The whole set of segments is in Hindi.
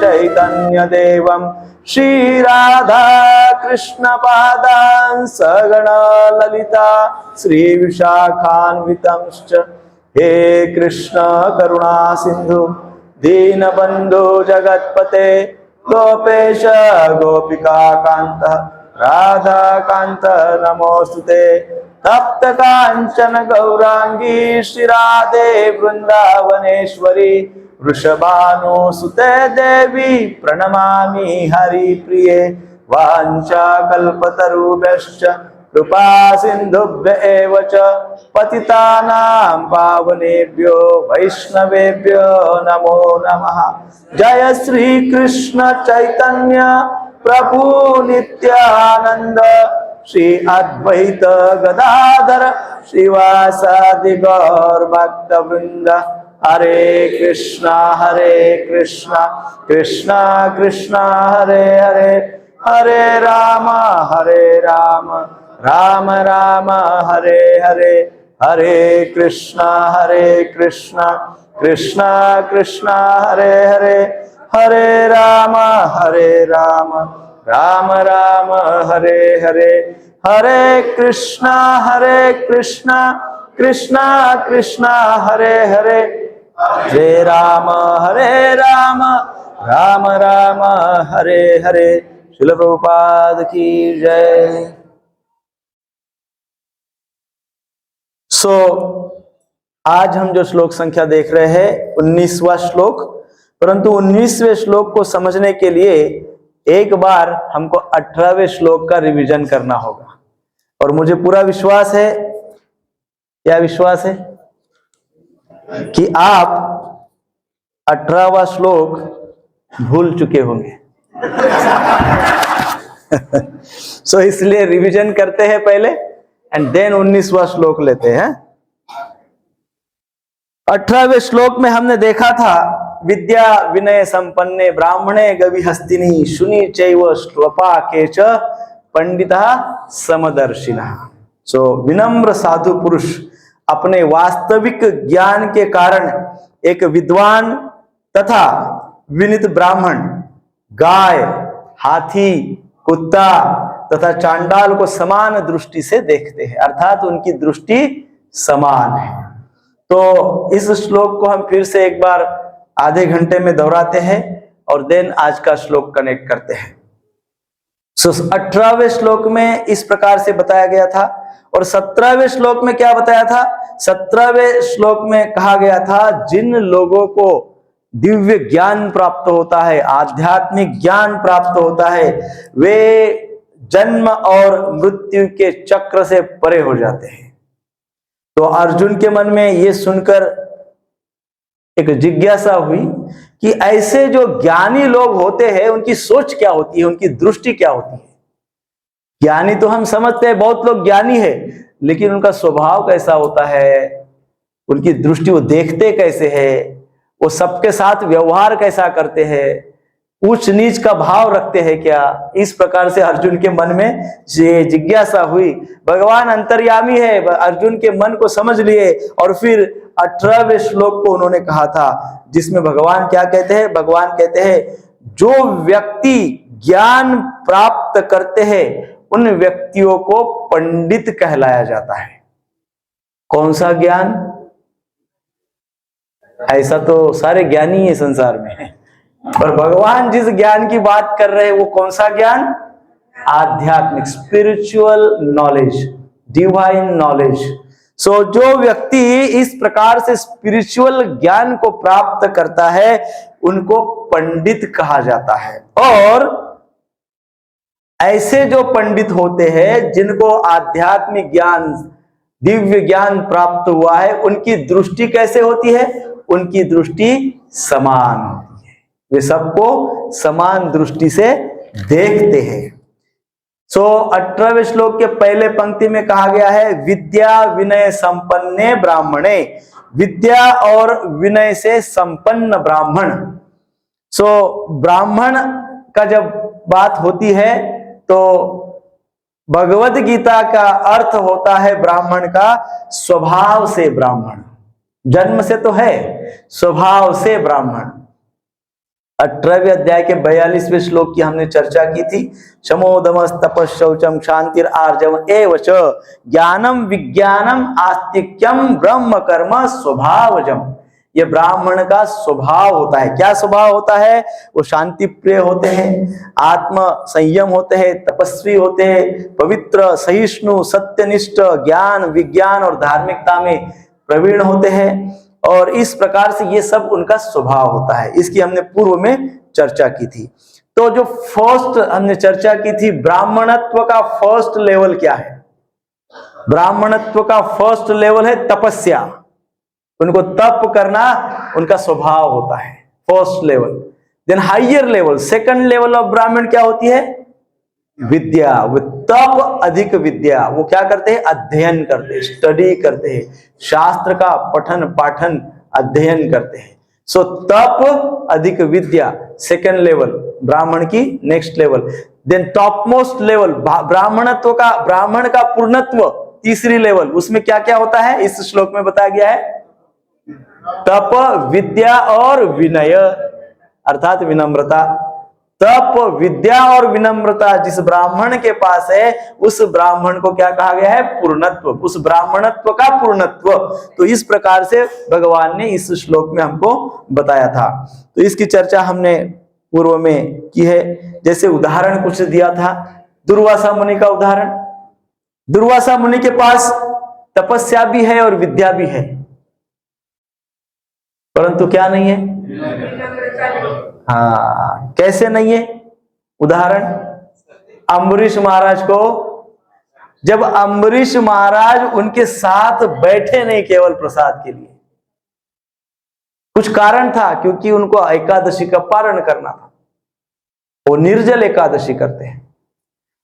चैतन्य देवं श्री राधा कृष्ण पादान् सगण ललिता श्री विशाखान्वितंश्च हे कृष्ण करुणा सिंधु दीनबंधु जगत्पते गोपेश गोपिका कांत राधा कांत नमोस्तुते तप्त कांचन गौरांगी श्री राधे वृंदावनेश्वरी वृषभानुसुते देवी प्रणमामि हरिप्रिये वाञ्छा कल्पतरुभ्यश्च कृपा सिन्धुभ्य एव च पतितानां पावनेभ्यो वैष्णवेभ्यो नमो नमः। जय श्री कृष्ण चैतन्य प्रभु नित्यानंद श्री अद्वैत गदाधर श्रीवासादि गौर भक्त वृंद हरे कृष्णा कृष्णा कृष्णा हरे हरे हरे राम राम राम हरे हरे हरे कृष्णा कृष्णा कृष्णा हरे हरे हरे राम राम राम हरे हरे हरे कृष्णा कृष्णा कृष्णा हरे हरे हरे राम राम राम हरे हरे। श्रील प्रभुपाद की जय। आज हम जो श्लोक संख्या देख रहे हैं 19वां श्लोक, परंतु 19वें श्लोक को समझने के लिए एक बार हमको 18वें श्लोक का रिवीजन करना होगा। और मुझे पूरा विश्वास है, क्या विश्वास है, कि आप 18वां श्लोक भूल चुके होंगे। इसलिए रिवीजन करते हैं पहले एंड देन 19वां श्लोक लेते हैं। 18वें श्लोक में हमने देखा था विद्या विनय संपन्ने ब्राह्मणे गवि हस्तिनी शुनि चैव श्लोपा केच पंडिता समदर्शिना। विनम्र साधु पुरुष अपने वास्तविक ज्ञान के कारण एक विद्वान तथा विनीत ब्राह्मण गाय, हाथी, कुत्ता तथा चांडाल को समान दृष्टि से देखते हैं, अर्थात उनकी दृष्टि समान है। तो इस श्लोक को हम फिर से एक बार आधे घंटे में दोहराते हैं और देन आज का श्लोक कनेक्ट करते हैं। 18वें श्लोक में इस प्रकार से बताया गया था और 17वें श्लोक में क्या बताया था? 17वें श्लोक में कहा गया था जिन लोगों को दिव्य ज्ञान प्राप्त होता है, आध्यात्मिक ज्ञान प्राप्त होता है, वे जन्म और मृत्यु के चक्र से परे हो जाते हैं। तो अर्जुन के मन में ये सुनकर एक जिज्ञासा हुई कि ऐसे जो ज्ञानी लोग होते हैं उनकी सोच क्या होती है, उनकी दृष्टि क्या होती है। ज्ञानी तो हम समझते हैं, बहुत लोग ज्ञानी है, लेकिन उनका स्वभाव कैसा होता है, उनकी दृष्टि, वो देखते कैसे है, वो सबके साथ व्यवहार कैसा करते हैं, ऊंच नीच का भाव रखते हैं क्या। इस प्रकार से अर्जुन के मन में ये जिज्ञासा हुई। भगवान अंतर्यामी है, अर्जुन के मन को समझ लिए और फिर 18वें श्लोक को उन्होंने कहा था जिसमें भगवान क्या कहते हैं? भगवान कहते हैं जो व्यक्ति ज्ञान प्राप्त करते हैं उन व्यक्तियों को पंडित कहलाया जाता है। कौन सा ज्ञान? ऐसा तो सारे ज्ञानी है संसार में, पर भगवान जिस ज्ञान की बात कर रहे हैं वो कौन सा ज्ञान? आध्यात्मिक, स्पिरिचुअल नॉलेज, डिवाइन नॉलेज। जो व्यक्ति इस प्रकार से स्पिरिचुअल ज्ञान को प्राप्त करता है उनको पंडित कहा जाता है। और ऐसे जो पंडित होते हैं जिनको आध्यात्मिक ज्ञान, दिव्य ज्ञान प्राप्त हुआ है, उनकी दृष्टि कैसे होती है? उनकी दृष्टि समान होती है, वे सबको समान दृष्टि से देखते हैं। 18वें श्लोक के पहले पंक्ति में कहा गया है विद्या विनय संपन्ने ब्राह्मणे। विद्या और विनय से संपन्न ब्राह्मण, सो ब्राह्मण का जब बात होती है तो भगवत गीता का अर्थ होता है ब्राह्मण का स्वभाव से ब्राह्मण, जन्म से तो है, स्वभाव से ब्राह्मण। 18वें अध्याय के 42वें श्लोक की हमने चर्चा की थी। शमोदमस तपस् शौचम शांतिर आर्जव एव च ज्ञानम विज्ञानम आस्तिक्यम ब्रह्म कर्म स्वभावजम। ये ब्राह्मण का स्वभाव होता है। क्या स्वभाव होता है? वो शांति प्रिय होते हैं, आत्म संयम होते हैं, तपस्वी होते हैं, पवित्र, सहिष्णु, सत्यनिष्ठ, ज्ञान विज्ञान और धार्मिकता में प्रवीण होते हैं। और इस प्रकार से ये सब उनका स्वभाव होता है। इसकी हमने पूर्व में चर्चा की थी। तो जो फर्स्ट हमने चर्चा की थी, ब्राह्मणत्व का फर्स्ट लेवल क्या है? ब्राह्मणत्व का फर्स्ट लेवल है तपस्या। उनको तप करना उनका स्वभाव होता है, first level. Then higher level, second level of Brahman क्या होती है? विद्या। वो तप अधिक विद्या। वो क्या करते हैं? अध्ययन करते हैं, स्टडी करते हैं, शास्त्र का पठन पाठन अध्ययन करते हैं। सो तप अधिक विद्या, सेकंड लेवल ब्राह्मण की next level. Then top most level ब्राह्मणत्व का, ब्राह्मण का पूर्णत्व तीसरी लेवल। उसमें क्या क्या होता है इस श्लोक में बताया गया है? तप, विद्या और विनय, अर्थात विनम्रता। तप, विद्या और विनम्रता जिस ब्राह्मण के पास है, उस ब्राह्मण को क्या कहा गया है? पूर्णत्व, उस ब्राह्मणत्व का पूर्णत्व। तो इस प्रकार से भगवान ने इस श्लोक में हमको बताया था। तो इसकी चर्चा हमने पूर्व में की है। जैसे उदाहरण कुछ दिया था, दुर्वासा मुनि का उदाहरण। दुर्वासा मुनि के पास तपस्या भी है और विद्या भी है, परंतु क्या नहीं है? हाँ, कैसे नहीं है? उदाहरण, अम्बरीश महाराज को, जब अम्बरीश महाराज उनके साथ बैठे नहीं केवल प्रसाद के लिए, कुछ कारण था, क्योंकि उनको एकादशी का पारण करना था। वो निर्जल एकादशी करते हैं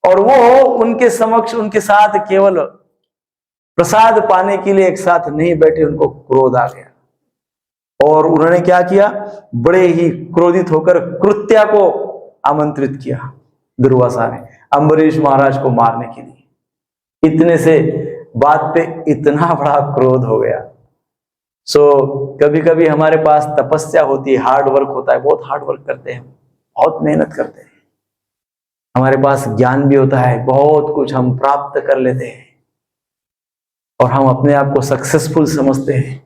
और वो उनके समक्ष उनके साथ केवल प्रसाद पाने के लिए एक साथ नहीं बैठे। उनको क्रोध आ गया और उन्होंने क्या किया? बड़े ही क्रोधित होकर कृत्या को आमंत्रित किया दुर्वासा ने अम्बरीश महाराज को मारने के लिए। इतने से बात पे इतना बड़ा क्रोध हो गया। सो कभी कभी हमारे पास तपस्या होती है, हार्ड वर्क होता है, बहुत हार्ड वर्क करते हैं, बहुत मेहनत करते हैं, हमारे पास ज्ञान भी होता है, बहुत कुछ हम प्राप्त कर लेते हैं और हम अपने आप को सक्सेसफुल समझते हैं।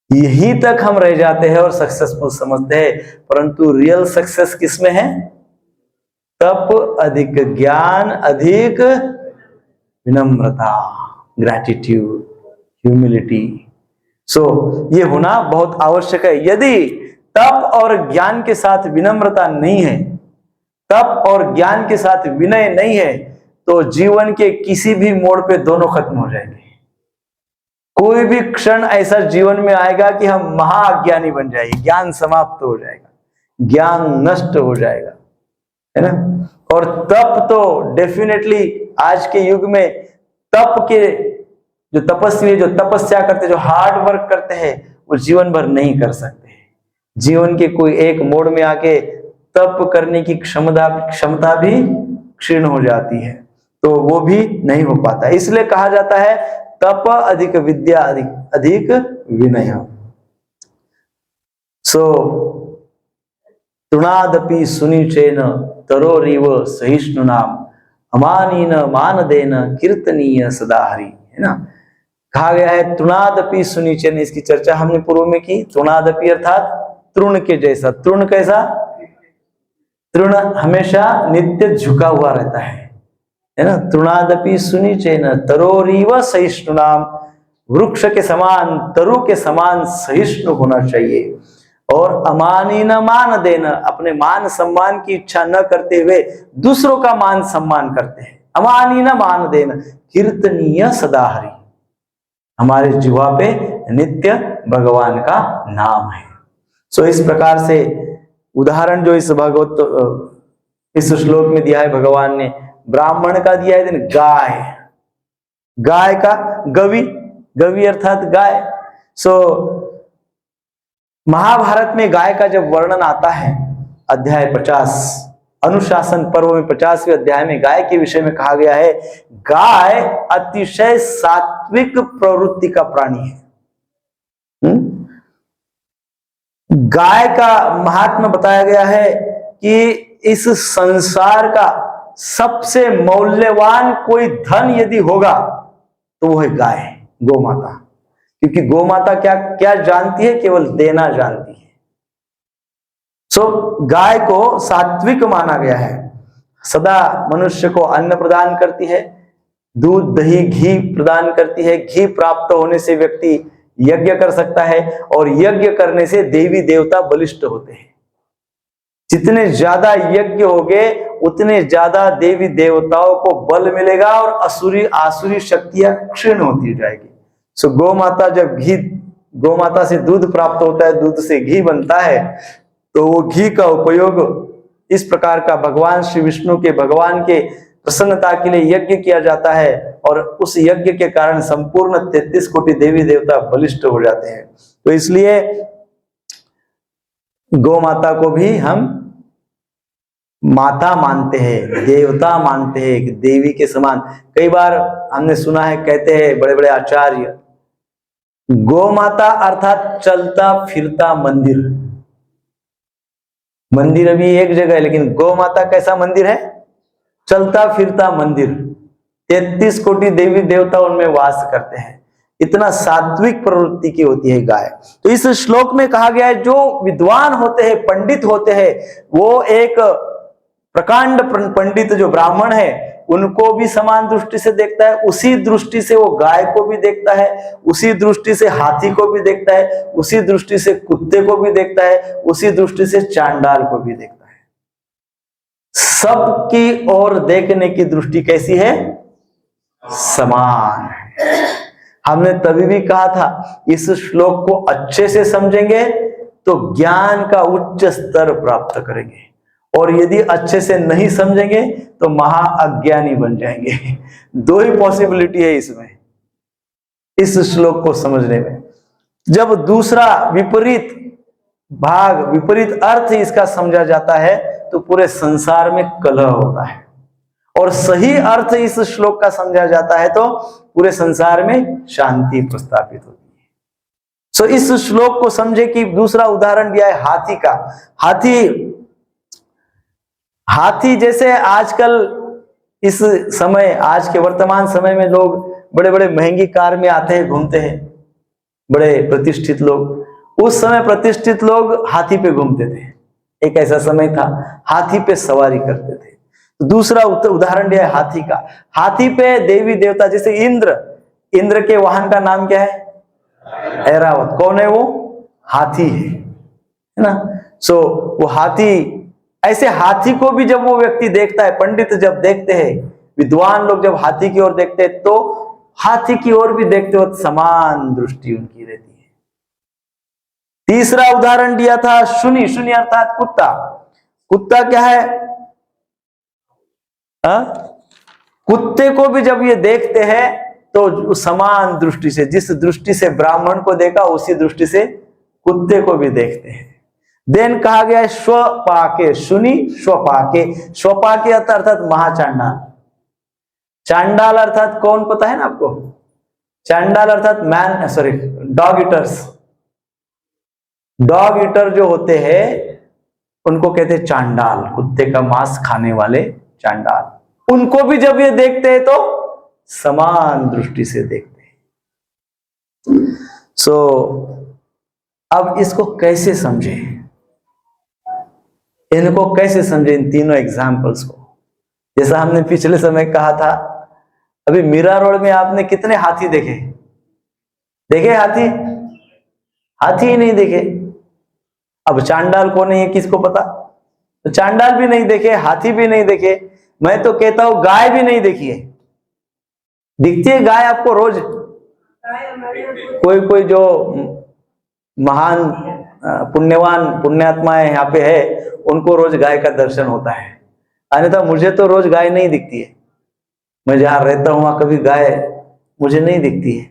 यहीं तक हम रह जाते हैं और सक्सेसफुल समझते हैं, परंतु रियल सक्सेस किसमें है? तप अधिक ज्ञान अधिक विनम्रता, ग्रैटिट्यूड, ह्यूमिलिटी। सो ये होना बहुत आवश्यक है। यदि तप और ज्ञान के साथ विनम्रता नहीं है, तप और ज्ञान के साथ विनय नहीं है, तो जीवन के किसी भी मोड़ पे दोनों खत्म हो जाएंगे। कोई भी क्षण ऐसा जीवन में आएगा कि हम महाअज्ञानी बन जाएंगे, ज्ञान समाप्त हो जाएगा, ज्ञान नष्ट हो जाएगा, है ना। और तप तो डेफिनेटली आज के युग में तप के जो तपस्वी, जो तपस्या करते, जो हार्ड वर्क करते हैं, वो जीवन भर नहीं कर सकते। जीवन के कोई एक मोड़ में आके तप करने की क्षमता भी क्षीण हो जाती है, तो वो भी नहीं हो पाता। इसलिए कहा जाता है तप अधिक विद्या अधिक विनय। सो तृणादपि सुनिचेन तरोरिव सहिष्णुनाम अमानीन मानदेन कीर्तनीय सदा हरि, है ना। कहा गया है तृणादपि सुनिचेन। इसकी चर्चा हमने पूर्व में की। तृणादपि अर्थात तृण के जैसा। तृण कैसा? तृण हमेशा नित्य झुका हुआ रहता है ना। तृणादपि सुनिचेन तरोरिव सहिष्णुनाम, वृक्ष के समान, तरु के समान सहिष्णु होना चाहिए। और अमानी न मान देना, अपने मान सम्मान की इच्छा न करते हुए दूसरों का मान सम्मान करते हैं। अमानी न मान देना, कीर्तनीय सदा हरि, हमारे जीवा पे नित्य भगवान का नाम है। सो इस प्रकार से उदाहरण जो इस श्लोक में दिया है भगवान ने, ब्राह्मण का दिया है, गाय, गाय का, गवी, गवी अर्थात गाय। सो महाभारत में गाय का जब वर्णन आता है, अध्याय 50 अनुशासन पर्व में 50वें अध्याय में गाय के विषय में कहा गया है, गाय अतिशय सात्विक प्रवृत्ति का प्राणी है। गाय का महात्मा बताया गया है कि इस संसार का सबसे मूल्यवान कोई धन यदि होगा तो वो है गाय, गौ माता। क्योंकि गौ माता क्या क्या जानती है? केवल देना जानती है। सो गाय को सात्विक माना गया है, सदा मनुष्य को अन्न प्रदान करती है, दूध दही घी प्रदान करती है। घी प्राप्त होने से व्यक्ति यज्ञ कर सकता है और यज्ञ करने से देवी देवता बलिष्ठ होते हैं। जितने ज्यादा यज्ञ होंगे उतने ज्यादा देवी देवताओं को बल मिलेगा और आसुरी शक्तियां क्षीण होती जाएगी। सो गौ माता जब गौ माता से दूध प्राप्त होता है, दूध से घी बनता है, तो वो घी का उपयोग इस प्रकार का भगवान श्री विष्णु के भगवान के प्रसन्नता के लिए यज्ञ किया जाता है और उस यज्ञ के कारण संपूर्ण 33 कोटि देवी देवता बलिष्ठ हो जाते हैं। तो इसलिए गौ माता को भी हम माता मानते हैं, देवता मानते हैं, देवी के समान। कई बार हमने सुना है, कहते हैं बड़े बड़े आचार्य, गौ माता अर्थात चलता फिरता मंदिर। मंदिर अभी एक जगह है, लेकिन गौ माता कैसा मंदिर है? चलता फिरता मंदिर। 33 कोटि देवी देवता उनमें वास करते हैं। इतना सात्विक प्रवृत्ति की होती है गाय। तो इस श्लोक में कहा गया है, जो विद्वान होते हैं, पंडित होते हैं, वो एक प्रकांड पंडित जो ब्राह्मण है उनको भी समान दृष्टि से देखता है, उसी दृष्टि से वो गाय को भी देखता है, उसी दृष्टि से हाथी को भी देखता है, उसी दृष्टि से कुत्ते को भी देखता है, उसी दृष्टि से चांडाल को भी देखता है। सबकी ओर देखने की दृष्टि कैसी है? समान है। हमने तभी भी कहा था, इस श्लोक को अच्छे से समझेंगे तो ज्ञान का उच्च स्तर प्राप्त करेंगे, और यदि अच्छे से नहीं समझेंगे तो महाअज्ञानी बन जाएंगे। दो ही पॉसिबिलिटी है इसमें, इस श्लोक को समझने में। जब दूसरा विपरीत भाग, विपरीत अर्थ इसका समझा जाता है तो पूरे संसार में कलह होता है, और सही अर्थ इस श्लोक का समझा जाता है तो पूरे संसार में शांति प्रस्थापित होती है। सो इस श्लोक को समझे कि दूसरा उदाहरण दिया है हाथी का। हाथी जैसे आजकल इस समय, आज के वर्तमान समय में लोग बड़े बड़े महंगी कार में आते हैं, घूमते हैं, बड़े प्रतिष्ठित लोग। उस समय प्रतिष्ठित लोग हाथी पे घूमते थे। एक ऐसा समय था, हाथी पे सवारी करते थे। तो दूसरा उदाहरण दिया है हाथी का। हाथी पे देवी देवता, जैसे इंद्र के वाहन का नाम क्या है? ऐरावत। कौन है वो? हाथी है ना। सो वो हाथी, ऐसे हाथी को भी जब वो व्यक्ति देखता है, पंडित जब देखते हैं, विद्वान लोग जब हाथी की ओर देखते हैं, तो हाथी की ओर भी देखते वक्त समान दृष्टि उनकी रहती है। तीसरा उदाहरण दिया था शूनी। शूनी अर्थात कुत्ता। कुत्ता क्या है? कुत्ते को भी जब ये देखते हैं तो समान दृष्टि से, जिस दृष्टि से ब्राह्मण को देखा उसी दृष्टि से कुत्ते को भी देखते हैं। देन कहा गया है स्वपाके। शूनी स्वपाके। स्वपाके अर्थात महाचांडाल। चांडाल अर्थात कौन, पता है ना आपको? चांडाल अर्थात डॉग ईटर्स। डॉग ईटर जो होते हैं उनको कहते हैं चांडाल, कुत्ते का मांस खाने वाले चांडाल। उनको भी जब ये देखते हैं तो समान दृष्टि से देखते हैं। अब इसको कैसे समझे, इनको कैसे समझे, इन तीनों एग्जाम्पल्स को? जैसा हमने पिछले समय कहा था, अभी मीरा रोड में आपने कितने हाथी देखे हाथी ही नहीं देखे। अब चांडाल कौन है किसको पता? तो चांडाल भी नहीं देखे, हाथी भी नहीं देखे, मैं तो कहता हूं गाय भी नहीं देखी है। दिखती है गाय आपको रोज? कोई जो महान पुण्यवान पुण्यात्माएं यहाँ पे है, उनको रोज गाय का दर्शन होता है। अन्यथा मुझे तो रोज गाय नहीं दिखती है। मैं जहां रहता हूं वहां कभी गाय मुझे नहीं दिखती है।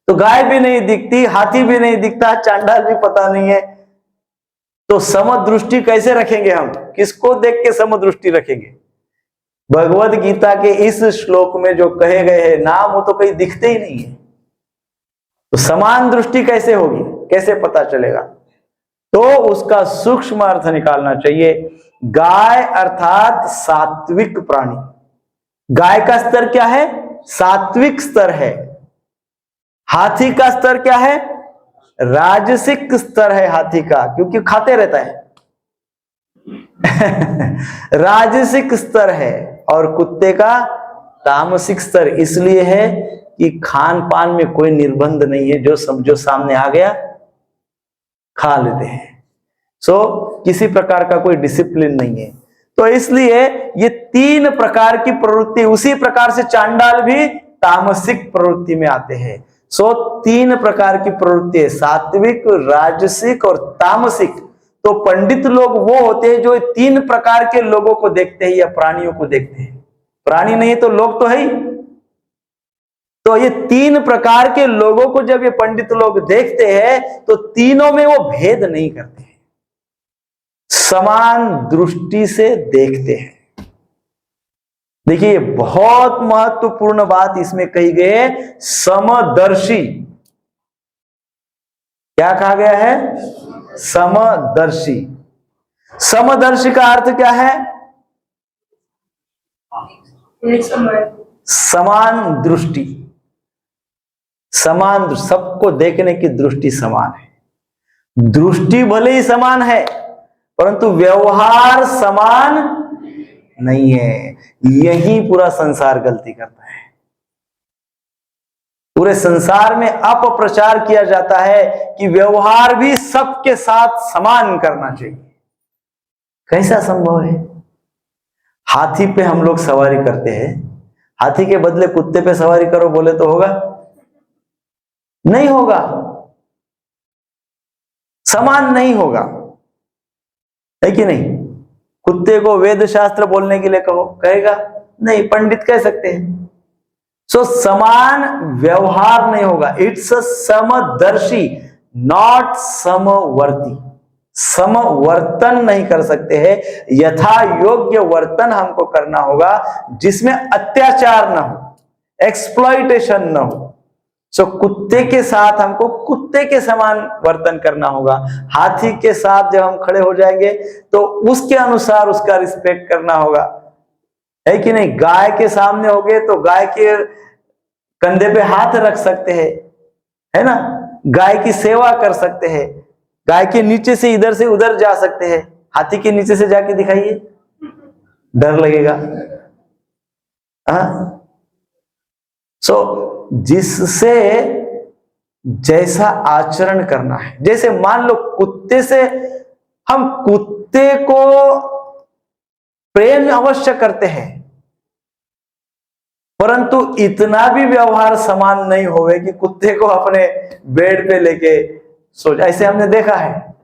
तो गाय भी नहीं दिखती, हाथी भी नहीं दिखता, चांडाल भी पता नहीं है, तो समदृष्टि कैसे रखेंगे हम? किसको देख के समदृष्टि रखेंगे? भगवत गीता के इस श्लोक में जो कहे गए हैं नाम, वो तो कहीं दिखते ही नहीं है। तो समान दृष्टि कैसे होगी, कैसे पता चलेगा? तो उसका सूक्ष्म अर्थ निकालना चाहिए। गाय अर्थात सात्विक प्राणी। गाय का स्तर क्या है? सात्विक स्तर है। हाथी का स्तर क्या है? राजसिक स्तर है हाथी का, क्योंकि खाते रहता है। राजसिक स्तर है। और कुत्ते का तामसिक स्तर इसलिए है कि खान पान में कोई निर्बंध नहीं है, जो सामने आ गया खा लेते हैं। किसी प्रकार का कोई डिसिप्लिन नहीं है। तो इसलिए ये 3 प्रकार की प्रवृत्ति, उसी प्रकार से चांडाल भी तामसिक प्रवृत्ति में आते हैं। 3 प्रकार की प्रवृत्ति है, सात्विक, राजसिक और तामसिक। तो पंडित लोग वो होते हैं जो 3 प्रकार के लोगों को देखते हैं या प्राणियों को देखते हैं। प्राणी नहीं तो लोग तो है ही। तो ये 3 प्रकार के लोगों को जब ये पंडित लोग देखते हैं तो तीनों में वो भेद नहीं करते हैं, समान दृष्टि से देखते हैं। देखिए बहुत महत्वपूर्ण बात इसमें कही गई है, समदर्शी। क्या कहा गया है? समदर्शी। समदर्शी का अर्थ क्या है? समान दृष्टि। समान, सबको देखने की दृष्टि समान है। दृष्टि भले ही समान है परंतु व्यवहार समान नहीं है। यही पूरा संसार गलती करता है। पूरे संसार में अपप्रचार किया जाता है कि व्यवहार भी सबके साथ समान करना चाहिए। कैसा संभव है? हाथी पे हम लोग सवारी करते हैं, हाथी के बदले कुत्ते पे सवारी करो बोले तो होगा? नहीं होगा, समान नहीं होगा, है कि नहीं? कुत्ते को वेद शास्त्र बोलने के लिए कहो, कहेगा नहीं, पंडित कह सकते हैं। समान व्यवहार नहीं होगा। इट्स अ समदर्शी, नॉट समवर्ती। समवर्तन नहीं कर सकते हैं, यथा योग्य वर्तन हमको करना होगा जिसमें अत्याचार ना हो, एक्सप्लॉइटेशन ना हो। कुत्ते के साथ हमको कुत्ते के समान वर्तन करना होगा। हाथी के साथ जब हम खड़े हो जाएंगे तो उसके अनुसार उसका रिस्पेक्ट करना होगा, है कि नहीं? गाय के सामने हो गए तो गाय के कंधे पे हाथ रख सकते हैं, है ना? गाय की सेवा कर सकते हैं। गाय के नीचे से इधर से उधर जा सकते हैं। हाथी के नीचे से जाके दिखाइए, डर लगेगा। हाँ, जिससे जैसा आचरण करना है, जैसे मान लो कुत्ते से, हम कुत्ते को प्रेम अवश्य करते हैं परंतु इतना भी व्यवहार समान नहीं होवे कि कुत्ते को अपने बेड पे लेके सो जाए। ऐसे हमने देखा है।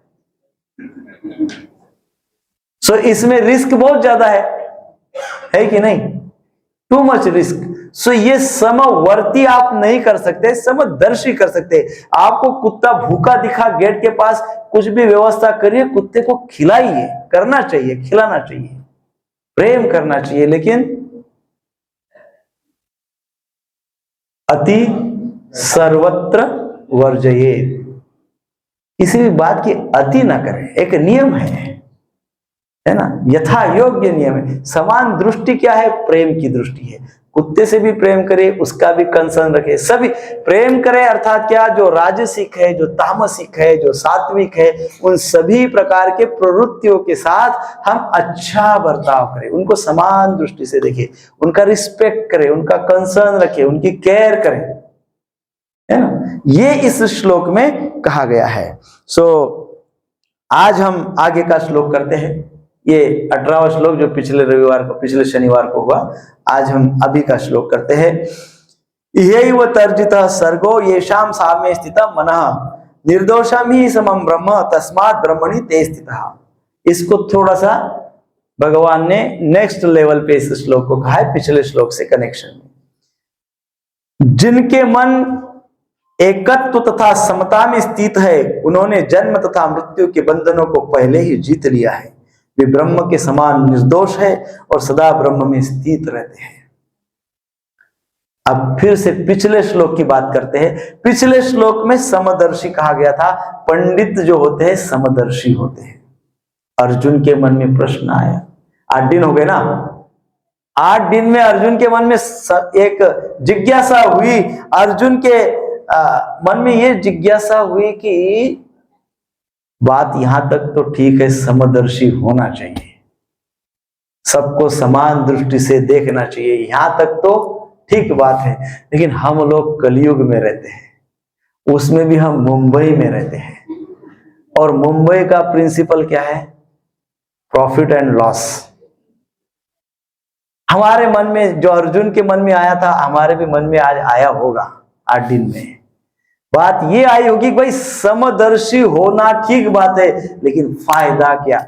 इसमें रिस्क बहुत ज्यादा है कि नहीं? Too much risk. ये समवर्ती आप नहीं कर सकते, समदर्शी कर सकते। आपको कुत्ता भूखा दिखा गेट के पास, कुछ भी व्यवस्था करिए, कुत्ते को खिलाइए, करना चाहिए, खिलाना चाहिए, प्रेम करना चाहिए, लेकिन अति सर्वत्र वर्जयेत्। किसी भी बात की अति ना करें, एक नियम है ना? यथा योग्य नियम है। समान दृष्टि क्या है? प्रेम की दृष्टि है। कुत्ते से भी प्रेम करे, उसका भी कंसर्न रखे, सभी प्रेम करे। अर्थात क्या? जो राजसिक है, जो तामसिक है, जो सात्विक है, उन सभी प्रकार के प्रवृत्तियों के साथ हम अच्छा बर्ताव करें, उनको समान दृष्टि से देखें, उनका रिस्पेक्ट करें, उनका कंसर्न रखें, उनकी केयर करें, है ना? ये इस श्लोक में कहा गया है। आज हम आगे का श्लोक करते हैं। ये 18वां श्लोक जो पिछले शनिवार को हुआ, आज हम अभी का श्लोक करते हैं। इहैव तर्जितः सर्गो येषां साम्ये स्थितः मनः निर्दोषं हि समं ब्रह्म तस्मात् ब्रह्मणि ते स्थितः। इसको थोड़ा सा भगवान ने नेक्स्ट लेवल पे इस श्लोक को कहा है, पिछले श्लोक से कनेक्शन में। जिनके मन एकत्व तथा समता में स्थित है। उन्होंने जन्म तथा मृत्यु के बंधनों को पहले ही जीत लिया है। वे ब्रह्म के समान निर्दोष है और सदा ब्रह्म में स्थित रहते हैं। अब फिर से पिछले श्लोक की बात करते हैं। पिछले श्लोक में समदर्शी कहा गया था। पंडित जो होते हैं समदर्शी होते हैं। अर्जुन के मन में प्रश्न आया, 8 दिन हो गए ना, 8 दिन में अर्जुन के मन में एक जिज्ञासा हुई। अर्जुन के मन में ये जिज्ञासा हुई कि बात यहां तक तो ठीक है, समदर्शी होना चाहिए, सबको समान दृष्टि से देखना चाहिए, यहां तक तो ठीक बात है। लेकिन हम लोग कलयुग में रहते हैं, उसमें भी हम मुंबई में रहते हैं, और मुंबई का प्रिंसिपल क्या है? Profit and loss. हमारे मन में जो अर्जुन के मन में आया था, हमारे भी मन में आज आया होगा 8 दिन में। बात ये आई होगी कि भाई समदर्शी होना ठीक बात है, लेकिन फायदा क्या,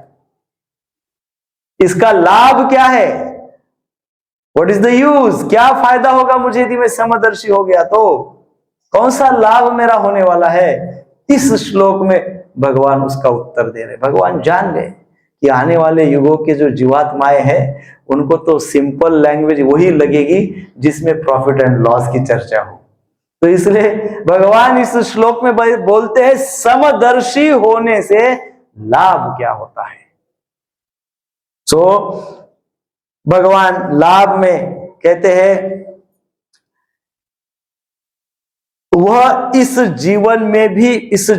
इसका लाभ क्या है? What is the use? क्या फायदा होगा मुझे यदि मैं समदर्शी हो गया तो? कौन सा लाभ मेरा होने वाला है? इस श्लोक में भगवान उसका उत्तर दे रहे। भगवान जान गए कि आने वाले युगों के जो जीवात्माएं हैं उनको तो सिंपल लैंग्वेज वही लगेगी जिसमें प्रॉफिट एंड लॉस की चर्चा हो। तो इसलिए भगवान इस श्लोक में बोलते हैं समदर्शी होने से लाभ क्या होता है। सो भगवान लाभ में कहते हैं वह इस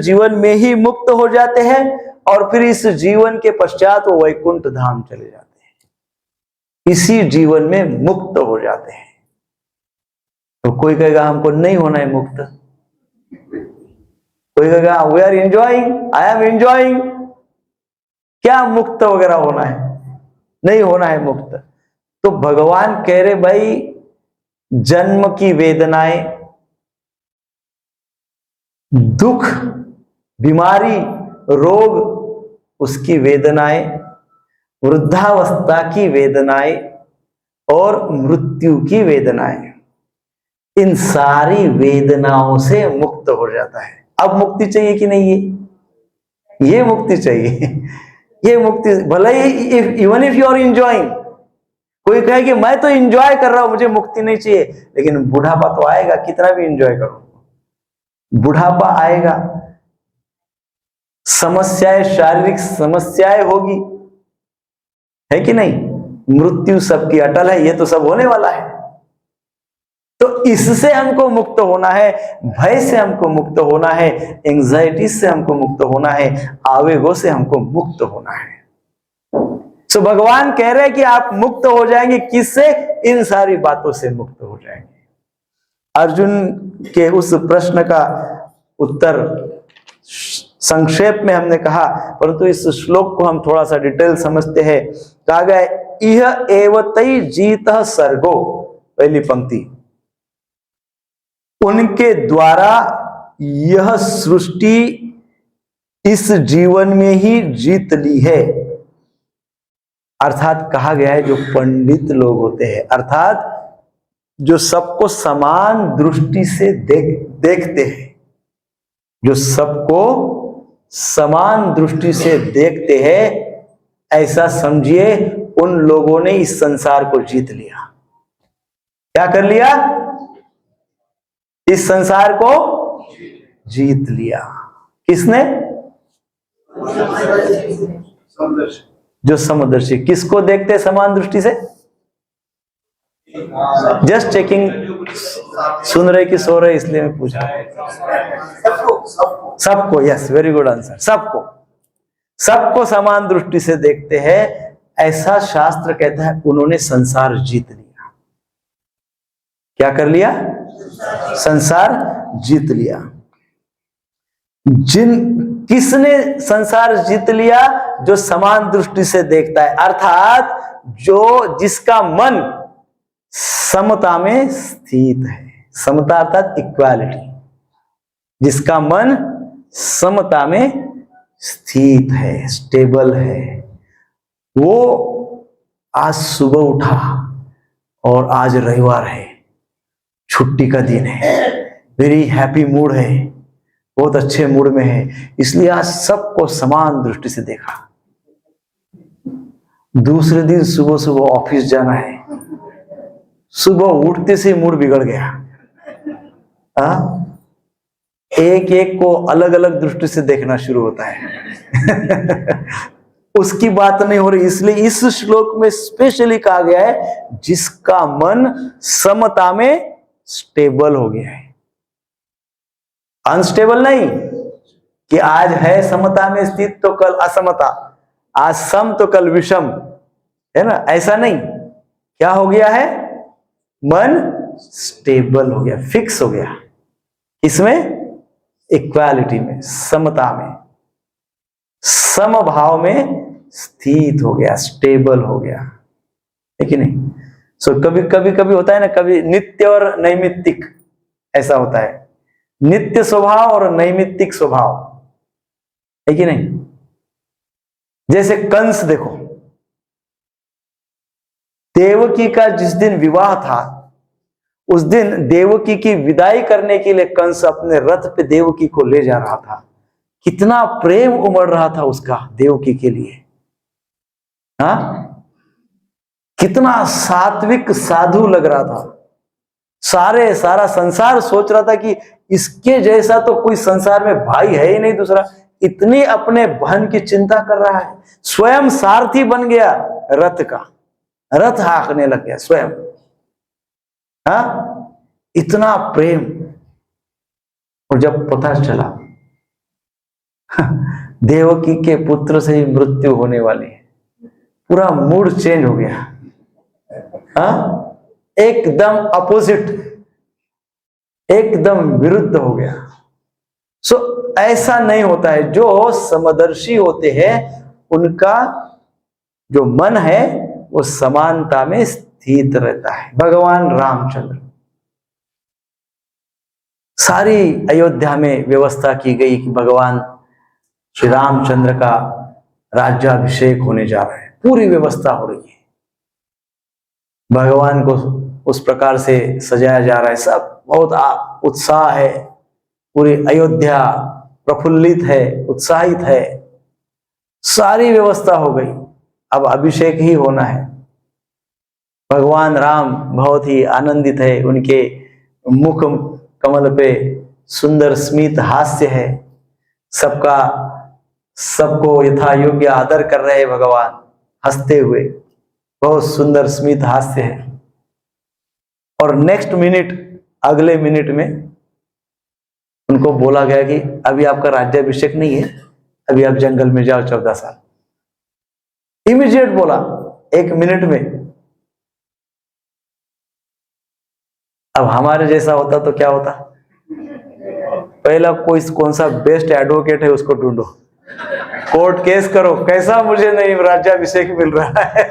जीवन में ही मुक्त हो जाते हैं और फिर इस जीवन के पश्चात वो वैकुंठ धाम चले जाते हैं। इसी जीवन में मुक्त हो जाते हैं। तो कोई कहेगा हमको नहीं होना है मुक्त, कोई कहेगा we are enjoying, I am enjoying. क्या मुक्त वगैरह होना है? नहीं होना है मुक्त। तो भगवान कह रहे भाई जन्म की वेदनाएं, दुख, बीमारी, रोग, उसकी वेदनाएं, वृद्धावस्था की वेदनाएं और मृत्यु की वेदनाएं, इन सारी वेदनाओं से मुक्त हो जाता है। अब मुक्ति चाहिए कि नहीं? ये मुक्ति चाहिए। ये मुक्ति भले ही even if you are enjoying, कोई कहे कि मैं तो एंजॉय कर रहा हूं, मुझे मुक्ति नहीं चाहिए, लेकिन बुढ़ापा तो आएगा, कितना भी एंजॉय करो बुढ़ापा आएगा, समस्याएं, शारीरिक समस्याएं होगी, है कि नहीं? मृत्यु सबकी अटल है, ये तो सब होने वाला है। तो इससे हमको मुक्त होना है, भय से हमको मुक्त होना है, एंजाइटी से हमको मुक्त होना है, आवेगों से हमको मुक्त होना है। तो भगवान कह रहे हैं कि आप मुक्त हो जाएंगे। किससे? इन सारी बातों से मुक्त हो जाएंगे। अर्जुन के उस प्रश्न का उत्तर संक्षेप में हमने कहा, परंतु इस श्लोक को हम थोड़ा सा डिटेल समझते हैं। कहा गया इह एवतै जीतः सर्गो, पहली पंक्ति, उनके द्वारा यह सृष्टि इस जीवन में ही जीत ली है। अर्थात कहा गया है जो पंडित लोग होते हैं, अर्थात जो सबको समान दृष्टि से देखते हैं, जो सबको समान दृष्टि से देखते हैं, ऐसा समझिए उन लोगों ने इस संसार को जीत लिया। क्या कर लिया? इस संसार को जीत लिया। किसने? जो समदर्शी। किसको देखते समान दृष्टि से? जस्ट चेकिंग, सुन रहे कि सो रहे, इसलिए मैं पूछ रहा हूं। सबको, यस, वेरी गुड आंसर। सबको समान दृष्टि से देखते हैं, ऐसा शास्त्र कहता है। उन्होंने संसार जीत लिया। क्या कर लिया? संसार जीत लिया। किसने संसार जीत लिया? जो समान दृष्टि से देखता है, अर्थात जिसका मन समता में स्थित है। समता अर्थात इक्वालिटी। जिसका मन समता में स्थित है, स्टेबल है, वो आज सुबह उठा और आज रविवार है, छुट्टी का दिन है, वेरी हैप्पी मूड है, बहुत अच्छे मूड में है, इसलिए आज सबको समान दृष्टि से देखा। दूसरे दिन सुबह सुबह ऑफिस जाना है, सुबह उठते से मूड बिगड़ गया। एक एक को अलग अलग दृष्टि से देखना शुरू होता है। उसकी बात नहीं हो रही, इसलिए इस श्लोक में स्पेशली कहा गया है जिसका मन समता में स्टेबल हो गया है। अनस्टेबल नहीं कि आज है समता में स्थित तो कल असमता, आज सम तो कल विषम, है ना, ऐसा नहीं। क्या हो गया है? मन स्टेबल हो गया, फिक्स हो गया। इसमें इक्वालिटी में, समता में, समभाव में स्थित हो गया, स्टेबल हो गया, है कि नहीं? सो कभी होता है ना, कभी नित्य और नैमित्तिक ऐसा होता है, नित्य स्वभाव और नैमित्तिक स्वभाव, है कि नहीं? जैसे कंस देखो, देवकी का जिस दिन विवाह था उस दिन देवकी की विदाई करने के लिए कंस अपने रथ पे देवकी को ले जा रहा था। कितना प्रेम उमड़ रहा था उसका देवकी के लिए, कितना सात्विक साधु लग रहा था। सारा संसार सोच रहा था कि इसके जैसा तो कोई संसार में भाई है ही नहीं दूसरा, इतनी अपने बहन की चिंता कर रहा है, स्वयं सारथी बन गया रथ का, रथ हाँकने लग गया स्वयं। इतना प्रेम। और जब पता चला देवकी के पुत्र से ही मृत्यु होने वाली है, पूरा मूड चेंज हो गया, एकदम अपोजिट, एकदम विरुद्ध हो गया। सो ऐसा नहीं होता है। जो समदर्शी होते हैं उनका जो मन है वो समानता में स्थित रहता है। भगवान रामचंद्र, सारी अयोध्या में व्यवस्था की गई कि भगवान श्री रामचंद्र का राज्याभिषेक होने जा रहा है, पूरी व्यवस्था हो रही है, भगवान को उस प्रकार से सजाया जा रहा है, सब बहुत उत्साह है, पूरी अयोध्या प्रफुल्लित है, उत्साहित है, सारी व्यवस्था हो गई, अब अभिषेक ही होना है। भगवान राम बहुत ही आनंदित है, उनके मुख कमल पे सुंदर स्मित हास्य है, सबको यथा योग्य आदर कर रहे हैं भगवान, हंसते हुए, बहुत सुंदर स्मित हास्य है। और नेक्स्ट मिनट, अगले मिनट में उनको बोला गया कि अभी आपका राज्याभिषेक नहीं है, अभी आप जंगल में जाओ 14 साल। इमीडिएट बोला, 1 मिनट में। अब हमारे जैसा होता तो क्या होता? पहला कौन सा बेस्ट एडवोकेट है उसको ढूंढो, कोर्ट केस करो, कैसा मुझे नहीं राज्याभिषेक मिल रहा है।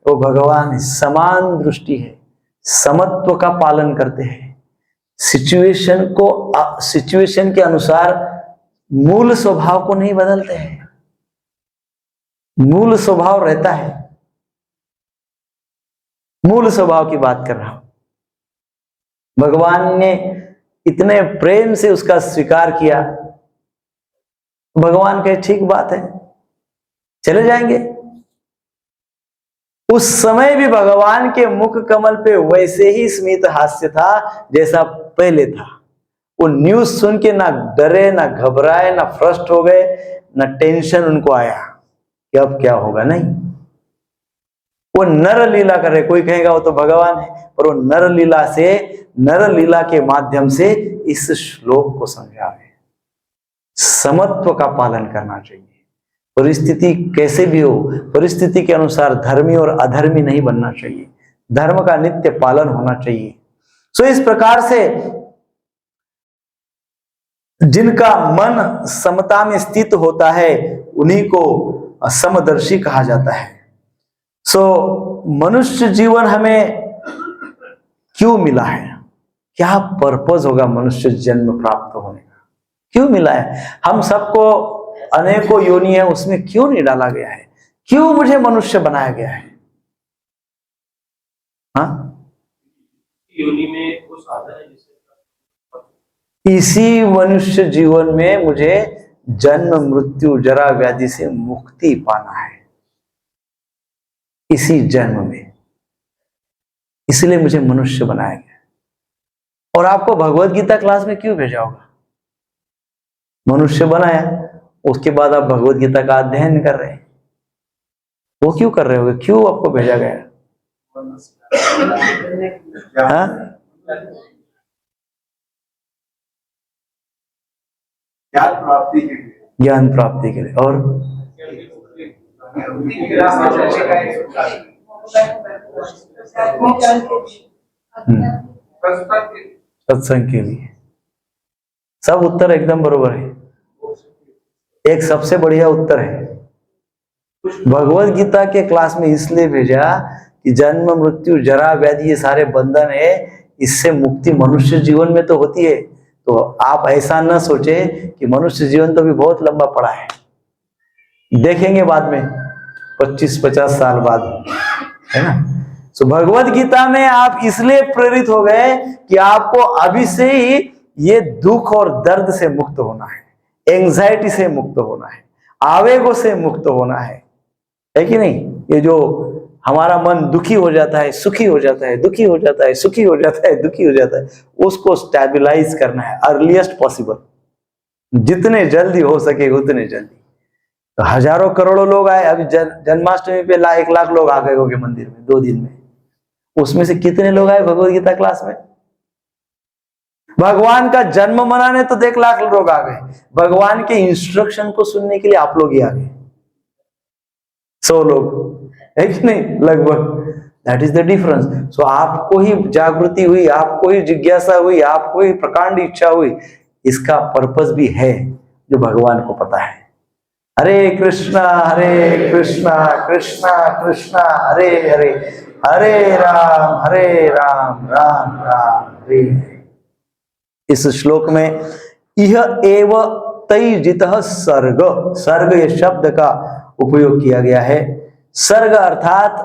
वो भगवान समान दृष्टि है, समत्व का पालन करते हैं, सिचुएशन के अनुसार मूल स्वभाव को नहीं बदलते हैं, मूल स्वभाव रहता है। मूल स्वभाव की बात कर रहा हूं। भगवान ने इतने प्रेम से उसका स्वीकार किया, भगवान कहे ठीक बात है, चले जाएंगे। उस समय भी भगवान के मुख कमल पे वैसे ही स्मित हास्य था जैसा पहले था। वो न्यूज सुन के ना डरे, ना घबराए, ना फ्रस्ट हो गए, ना टेंशन उनको आया कि अब क्या होगा, नहीं। वो नर लीला कर रहे, कोई कहेगा वो तो भगवान है, पर वो नर लीला से, नर लीला के माध्यम से इस श्लोक को समझा रहे। समत्व का पालन करना चाहिए, परिस्थिति कैसे भी हो, परिस्थिति के अनुसार धर्मी और अधर्मी नहीं बनना चाहिए, धर्म का नित्य पालन होना चाहिए। सो इस प्रकार से जिनका मन समता में स्थित होता है उन्हीं को समदर्शी कहा जाता है। सो मनुष्य जीवन हमें क्यों मिला है? क्या पर्पस होगा मनुष्य जन्म प्राप्त होने का? क्यों मिला है? हम सबको अनेकों योनि है, उसमें क्यों नहीं डाला गया है? क्यों मुझे मनुष्य बनाया गया है? योनि में वो साधन है जिससे इसी मनुष्य जीवन में मुझे जन्म मृत्यु जरा व्याधि से मुक्ति पाना है, इसी जन्म में। इसलिए मुझे मनुष्य बनाया गया। और आपको भगवत गीता क्लास में क्यों भेजा होगा? मनुष्य बनाया, उसके बाद आप भगवत गीता का अध्ययन कर रहे हैं, वो क्यों कर रहे होगे? क्यों आपको भेजा गया? हाँ? ज्ञान प्राप्ति के लिए, ज्ञान प्राप्ति के लिए। और सत्संग के लिए। सब उत्तर एकदम बरोबर है। एक सबसे बढ़िया उत्तर है, भगवत गीता के क्लास में इसलिए भेजा कि जन्म मृत्यु जरा व्याधि ये सारे बंधन है, इससे मुक्ति मनुष्य जीवन में तो होती है। तो आप ऐसा न सोचे कि मनुष्य जीवन तो भी बहुत लंबा पड़ा है, देखेंगे बाद में 25-50 साल बाद, है ना। तो भगवत गीता में आप इसलिए प्रेरित हो गए कि आपको अभी से ही ये दुख और दर्द से मुक्त होना है, एंजाइटी से मुक्त होना है, आवेगों से मुक्त होना है कि नहीं? ये जो हमारा मन दुखी हो जाता है, सुखी हो जाता है, दुखी हो जाता है, सुखी हो जाता है, दुखी हो जाता है, उसको स्टेबलाइज करना है अर्लीस्ट पॉसिबल, जितने जल्दी हो सके उतने जल्दी। तो हजारों करोड़ों लोग आए, अभी जन्माष्टमी पे 1 लाख लोग आ गए होंगे मंदिर में 2 दिन में। उसमें से कितने लोग आए भगवत गीता क्लास में? भगवान का जन्म मनाने तो 1 लाख लोग आ गए, भगवान के इंस्ट्रक्शन को सुनने के लिए आप लोग ही आ गए 100 लोग, है कि नहीं? लगभग। That is the difference. So आपको ही जागृति हुई, आपको ही जिज्ञासा हुई, आपको ही प्रकांड इच्छा हुई, इसका पर्पस भी है जो भगवान को पता है। हरे कृष्णा कृष्णा कृष्णा हरे हरे, हरे राम राम हरे हरे। इस श्लोक में यह एव तैजितः सर्ग, सर्ग ये शब्द का उपयोग किया गया है। सर्ग अर्थात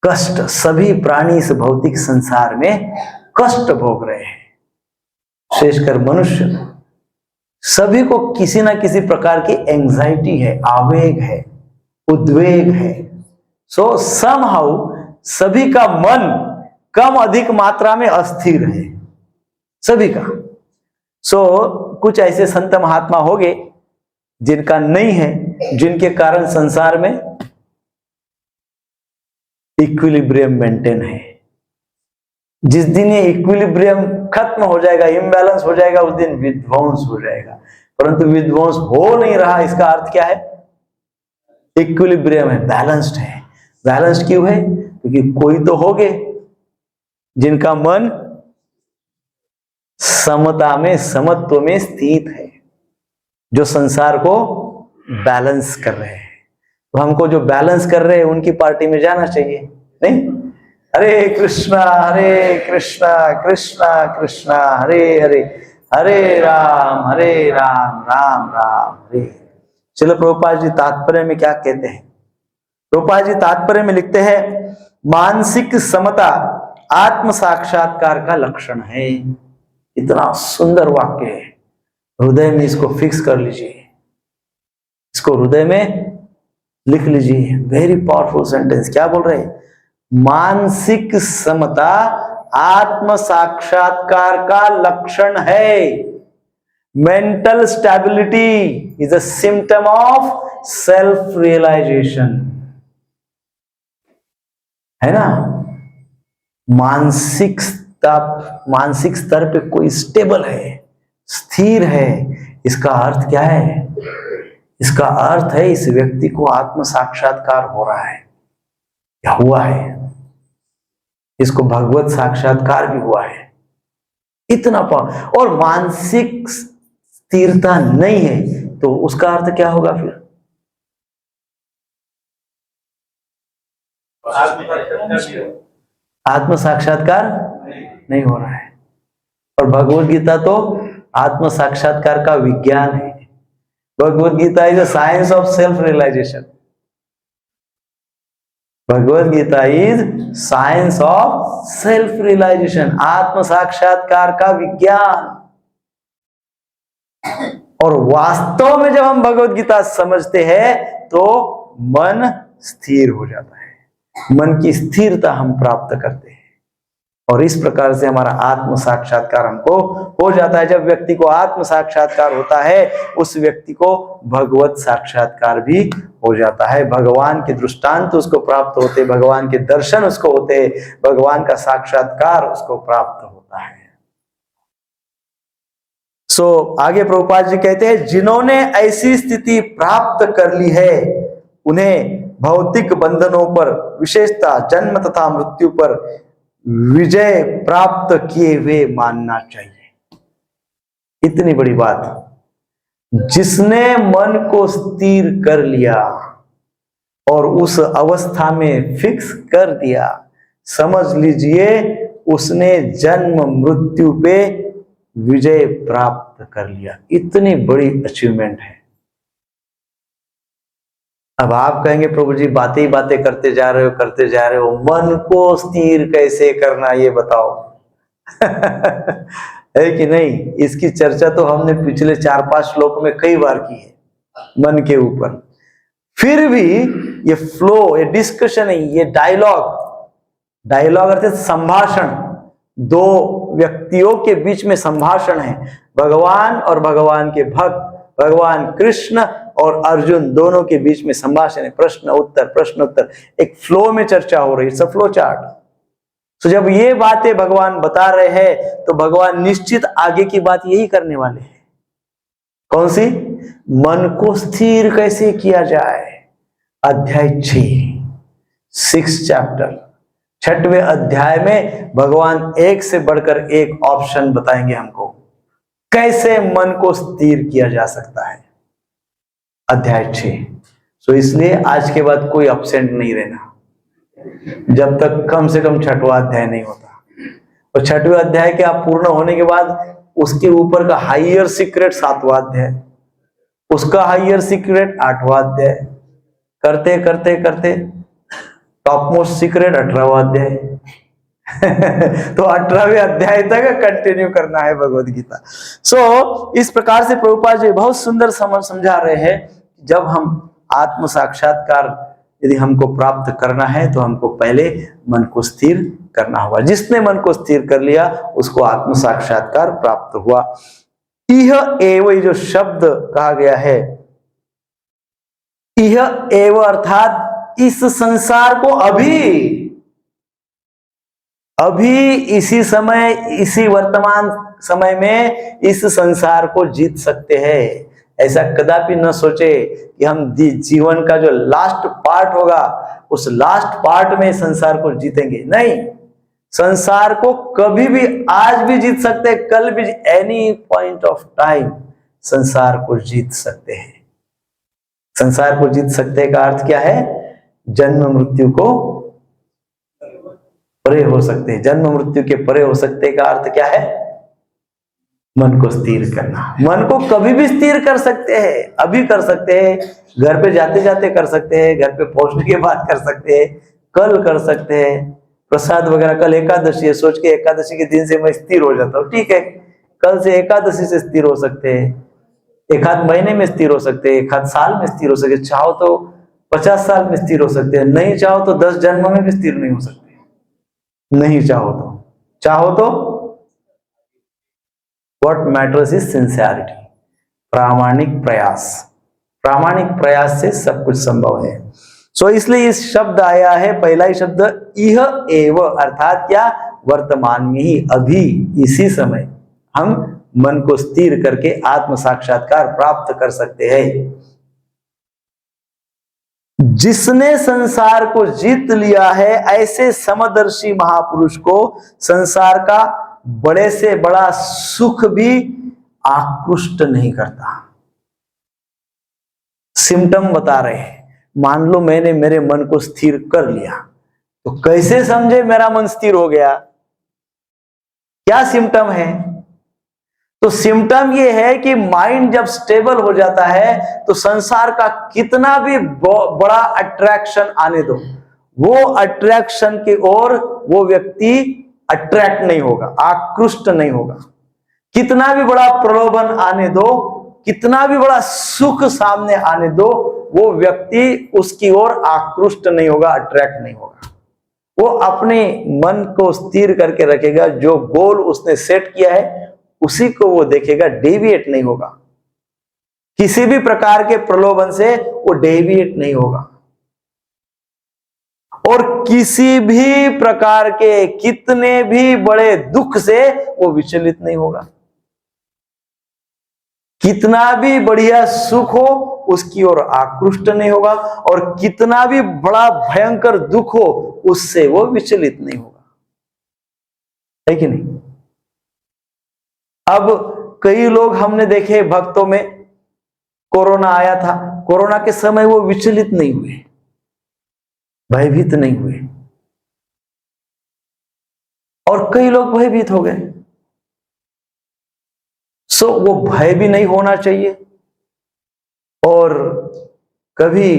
कष्ट। सभी प्राणी इस भौतिक संसार में कष्ट भोग रहे हैं, विशेषकर मनुष्य। सभी को किसी ना किसी प्रकार की एंजाइटी है, आवेग है, उद्वेग है। सो समहाउ सभी का मन कम अधिक मात्रा में अस्थिर है, सभी का। सो कुछ ऐसे संत महात्मा होंगे जिनका नहीं है, जिनके कारण संसार में इक्विलिब्रियम मेंटेन है। जिस दिन ये इक्विलिब्रियम खत्म हो जाएगा, इम्बैलेंस हो जाएगा, उस दिन विध्वंस हो जाएगा। परंतु विध्वंस हो नहीं रहा, इसका अर्थ क्या है? इक्विलिब्रियम है, बैलेंस्ड है। बैलेंस्ड क्यों है? क्योंकि कोई तो होंगे जिनका मन समता में, समत्व में स्थित है, जो संसार को बैलेंस कर रहे हैं। तो हमको जो बैलेंस कर रहे हैं उनकी पार्टी में जाना चाहिए, नहीं? हरे कृष्णा कृष्णा कृष्णा हरे हरे, हरे राम राम राम हरे। चलो प्रभुपाद जी तात्पर्य में क्या कहते हैं? प्रभुपाद जी तात्पर्य में लिखते हैं, मानसिक समता आत्म साक्षात्कार का लक्षण है। इतना सुंदर वाक्य है, हृदय में इसको फिक्स कर लीजिए, इसको हृदय में लिख लीजिए। Very powerful sentence. क्या बोल रहे हैं? मानसिक समता आत्म साक्षात्कार का लक्षण है। Mental stability is a symptom of self realisation, है ना। मानसिक स्तर पे कोई स्टेबल है, स्थिर है, इसका अर्थ क्या है? इसका अर्थ है इस व्यक्ति को आत्म साक्षात्कार हो रहा है या हुआ है, इसको भगवत साक्षात्कार भी हुआ है। इतना पावर। और मानसिक स्थिरता नहीं है तो उसका अर्थ क्या होगा फिर? आत्म साक्षात्कार नहीं हो रहा है। और भगवत गीता तो आत्म साक्षात्कार का विज्ञान है। Bhagavad Gita is the science of self realization. Bhagavad Gita is science of self realization, आत्म साक्षात्कार का विज्ञान। और वास्तव में जब हम भगवत गीता समझते हैं तो मन स्थिर हो जाता है, मन की स्थिरता हम प्राप्त करते हैं, और इस प्रकार से हमारा आत्म साक्षात्कार हमको हो जाता है। जब व्यक्ति को आत्म साक्षात्कार होता है उस व्यक्ति को भगवत साक्षात्कार भी हो जाता है। भगवान के दृष्टांत उसको प्राप्त होते, भगवान के दर्शन उसको होते, भगवान का साक्षात्कार उसको प्राप्त होता है। आगे प्रभुपाद जी कहते हैं, जिन्होंने ऐसी स्थिति प्राप्त कर ली है उन्हें भौतिक बंधनों पर, विशेषतः जन्म तथा मृत्यु पर विजय प्राप्त किए हुए मानना चाहिए। इतनी बड़ी बात, जिसने मन को स्थिर कर लिया और उस अवस्था में फिक्स कर दिया, समझ लीजिए उसने जन्म मृत्यु पे विजय प्राप्त कर लिया। इतनी बड़ी अचीवमेंट है। अब आप कहेंगे प्रभु जी बातें ही बातें करते जा रहे हो, मन को स्थिर कैसे करना ये बताओ। है कि नहीं? इसकी चर्चा तो हमने पिछले 4-5 श्लोक में कई बार की है मन के ऊपर। फिर भी ये फ्लो, ये डिस्कशन है, ये डायलॉग अर्थात संभाषण, दो व्यक्तियों के बीच में संभाषण है। भगवान और भगवान के भक्त, भगवान कृष्ण और अर्जुन दोनों के बीच में संभाषण है, प्रश्न उत्तर, एक फ्लो में चर्चा हो रही है, फ्लो चार्ट। तो जब ये बातें भगवान बता रहे हैं तो भगवान निश्चित आगे की बात यही करने वाले हैं। कौन सी? मन को स्थिर कैसे किया जाए। अध्याय 6 चैप्टर, 6वें अध्याय में भगवान एक से बढ़कर एक ऑप्शन बताएंगे हमको, कैसे मन को स्थिर किया जा सकता है। अध्याय 6। इसलिए आज के बाद कोई एब्सेंट नहीं रहना जब तक कम से कम 6वां अध्याय नहीं होता। और 6वें अध्याय के आप पूर्ण होने के बाद उसके ऊपर का हाइयर सीक्रेट 7वां अध्याय, उसका हाइयर सीक्रेट 8वां अध्याय, करते करते करते टॉप मोस्ट सीक्रेट 18वां अध्याय। तो 18वें अध्याय तक कंटिन्यू करना है भगवत गीता। इस प्रकार से प्रभुपाद जी बहुत सुंदर समझा रहे हैं, जब हम आत्म साक्षात्कार यदि हमको प्राप्त करना है तो हमको पहले मन को स्थिर करना होगा। जिसने मन को स्थिर कर लिया उसको आत्म साक्षात्कार प्राप्त हुआ। यह एव, जो शब्द कहा गया है, यह एव अर्थात इस संसार को अभी इसी समय, इसी वर्तमान समय में इस संसार को जीत सकते हैं। ऐसा कदापि न सोचे कि हम जीवन का जो लास्ट पार्ट होगा उस लास्ट पार्ट में संसार को जीतेंगे। नहीं, संसार को कभी भी, आज भी जीत सकते हैं, कल भी, एनी पॉइंट ऑफ टाइम संसार को जीत सकते हैं। संसार को जीत सकते का अर्थ क्या है? जन्म मृत्यु को परे हो सकते हैं। जन्म मृत्यु के परे हो सकते का अर्थ क्या है? मन को स्थिर करना। मन को कभी भी स्थिर कर सकते हैं, अभी कर सकते हैं, घर पे जाते जाते कर सकते हैं, घर पे पहुंचने के बाद कर सकते हैं, कल कर सकते हैं। प्रसाद वगैरह, कल एकादशी है, सोच के एकादशी के दिन से मैं स्थिर हो जाता हूँ, ठीक है, कल से एकादशी से स्थिर हो सकते हैं, एक आध महीने में स्थिर हो सकते हैं, एक आध साल में स्थिर हो सकते, चाहो तो 50 साल में स्थिर हो सकते हैं, नहीं चाहो तो 10 जन्म में भी स्थिर नहीं हो सकते। नहीं चाहो तो व्हाट मैटर्स इज सिंसियरिटी, प्रामाणिक प्रयास से सब कुछ संभव है। इसलिए इस शब्द आया है, पहला ही शब्द यह एव, अर्थात क्या? वर्तमान में ही, अभी इसी समय हम मन को स्थिर करके आत्म साक्षात्कार प्राप्त कर सकते हैं। जिसने संसार को जीत लिया है, ऐसे समदर्शी महापुरुष को संसार का बड़े से बड़ा सुख भी आकृष्ट नहीं करता। सिम्टम बता रहे हैं। मान लो मैंने मेरे मन को स्थिर कर लिया, तो कैसे समझे मेरा मन स्थिर हो गया? क्या सिम्टम है? तो सिम्टम ये है कि माइंड जब स्टेबल हो जाता है तो संसार का कितना भी बड़ा अट्रैक्शन आने दो, वो अट्रैक्शन की ओर वो व्यक्ति अट्रैक्ट नहीं होगा, आकृष्ट नहीं होगा। कितना भी बड़ा प्रलोभन आने दो, कितना भी बड़ा सुख सामने आने दो, वो व्यक्ति उसकी ओर आकृष्ट नहीं होगा, अट्रैक्ट नहीं होगा। वो अपने मन को स्थिर करके रखेगा, जो गोल उसने सेट किया है उसी को वो देखेगा, डेविएट नहीं होगा। किसी भी प्रकार के प्रलोभन से वो डेविएट नहीं होगा, और किसी भी प्रकार के कितने भी बड़े दुख से वो विचलित नहीं होगा। कितना भी बढ़िया सुख हो उसकी ओर आकृष्ट नहीं होगा, और कितना भी बड़ा भयंकर दुख हो उससे वो विचलित नहीं होगा, है कि नहीं? अब कई लोग हमने देखे भक्तों में, कोरोना आया था, कोरोना के समय वो विचलित नहीं हुए, भयभीत नहीं हुए, और कई लोग भयभीत हो गए। सो वो भय भी नहीं होना चाहिए। और कभी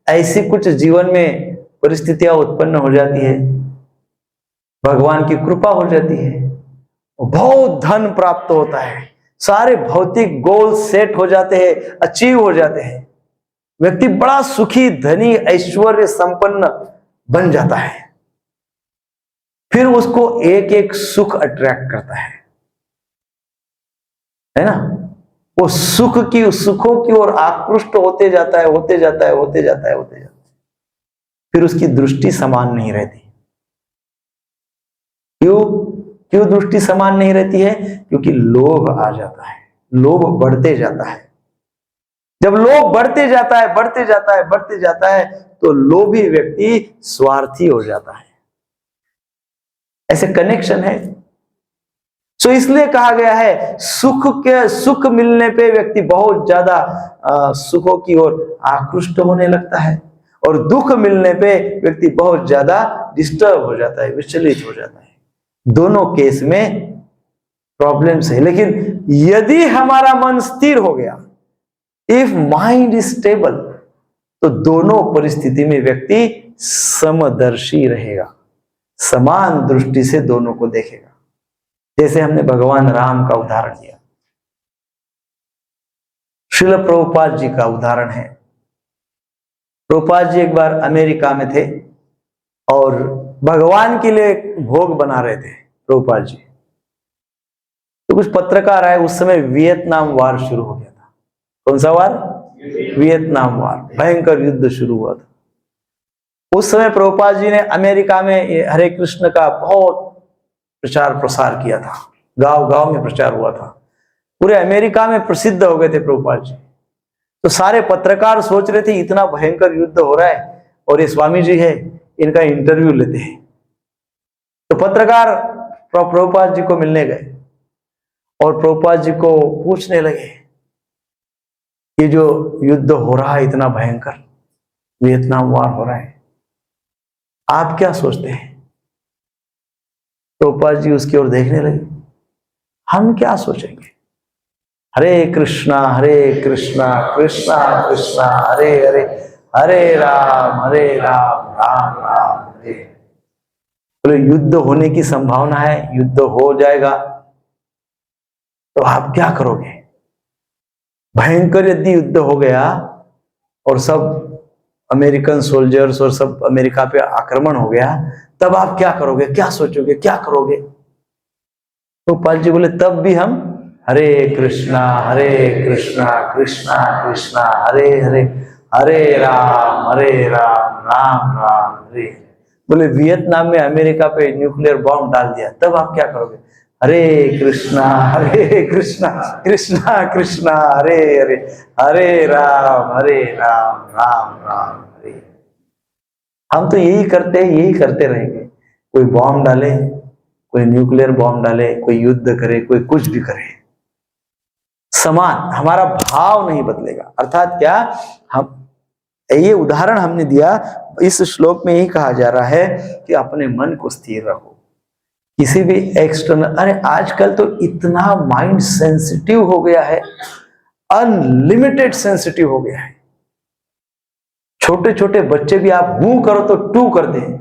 ऐसी कुछ जीवन में परिस्थितियां उत्पन्न हो जाती है, भगवान की कृपा हो जाती है, बहुत धन प्राप्त होता है, सारे भौतिक गोल सेट हो जाते हैं, अचीव हो जाते हैं, व्यक्ति बड़ा सुखी, धनी, ऐश्वर्य संपन्न बन जाता है। फिर उसको एक एक सुख अट्रैक्ट करता है ना? वो सुखों की ओर आकृष्ट होते जाता है, होते जाता है, होते जाता है, होते जाता है। फिर उसकी दृष्टि समान नहीं रहती। क्यों दृष्टि समान नहीं रहती है? क्योंकि लोभ आ जाता है, लोभ बढ़ते जाता है। जब लोभ बढ़ते जाता है, बढ़ते जाता है, बढ़ते जाता है, तो लोभी व्यक्ति स्वार्थी हो जाता है। ऐसे कनेक्शन है। सो इसलिए कहा गया है, सुख मिलने पे व्यक्ति बहुत ज्यादा सुखों की ओर आकृष्ट होने लगता है, और दुख मिलने पे व्यक्ति बहुत ज्यादा डिस्टर्ब हो जाता है, विचलित हो जाता है। दोनों केस में प्रॉब्लम्स है। लेकिन यदि हमारा मन स्थिर हो गया, इफ माइंड इज स्टेबल, तो दोनों परिस्थिति में व्यक्ति समदर्शी रहेगा, समान दृष्टि से दोनों को देखेगा। जैसे हमने भगवान राम का उदाहरण दिया, श्रील प्रभुपाद जी का उदाहरण है। प्रभुपाद जी एक बार अमेरिका में थे और भगवान के लिए भोग बना रहे थे प्रभुपाद जी। तो कुछ पत्रकार आए, उस समय वियतनाम वार शुरू हो गया था। कौन सा वार? वियतनाम वार, भयंकर युद्ध शुरू हुआ था। उस समय प्रभुपाद जी ने अमेरिका में हरे कृष्ण का बहुत प्रचार प्रसार किया था, गांव गांव में प्रचार हुआ था, पूरे अमेरिका में प्रसिद्ध हो गए थे प्रभुपाद जी। तो सारे पत्रकार सोच रहे थे इतना भयंकर युद्ध हो रहा है और ये स्वामी जी है, इनका इंटरव्यू लेते हैं। तो पत्रकार प्रभुपाद जी को मिलने गए और प्रभुपाद जी को पूछने लगे, ये जो युद्ध हो रहा है इतना भयंकर, वियतनाम वार हो रहा है, आप क्या सोचते हैं? प्रभुपाद जी उसकी ओर देखने लगे, हम क्या सोचेंगे? हरे कृष्णा कृष्णा कृष्णा हरे हरे, हरे राम राम राम हरे। बोले युद्ध होने की संभावना है, युद्ध हो जाएगा, तो आप क्या करोगे? भयंकर यदि युद्ध हो गया और सब अमेरिकन सोल्जर्स और सब अमेरिका पे आक्रमण हो गया, तब आप क्या करोगे? क्या सोचोगे? क्या करोगे? तो पाल जी बोले, तब भी हम हरे कृष्णा कृष्णा कृष्णा हरे हरे, हरे राम राम राम हरे। बोले वियतनाम में अमेरिका पे न्यूक्लियर बॉम्ब डाल दिया, तब आप क्या करोगे? हरे कृष्णा कृष्णा कृष्णा हरे हरे, हरे राम राम राम हरे। हम तो यही करते रहेंगे। कोई बॉम्ब डाले, कोई न्यूक्लियर बॉम्ब डाले, कोई युद्ध करे, कोई कुछ भी करे, समान हमारा भाव नहीं बदलेगा। अर्थात क्या, हम ये उदाहरण हमने दिया, इस श्लोक में यही कहा जा रहा है कि अपने मन को स्थिर रखो। किसी भी एक्सटर्नल, अरे आजकल तो इतना माइंड सेंसिटिव हो गया है, अनलिमिटेड सेंसिटिव हो गया है। छोटे छोटे बच्चे भी आप मुंह करो तो टू करते हैं।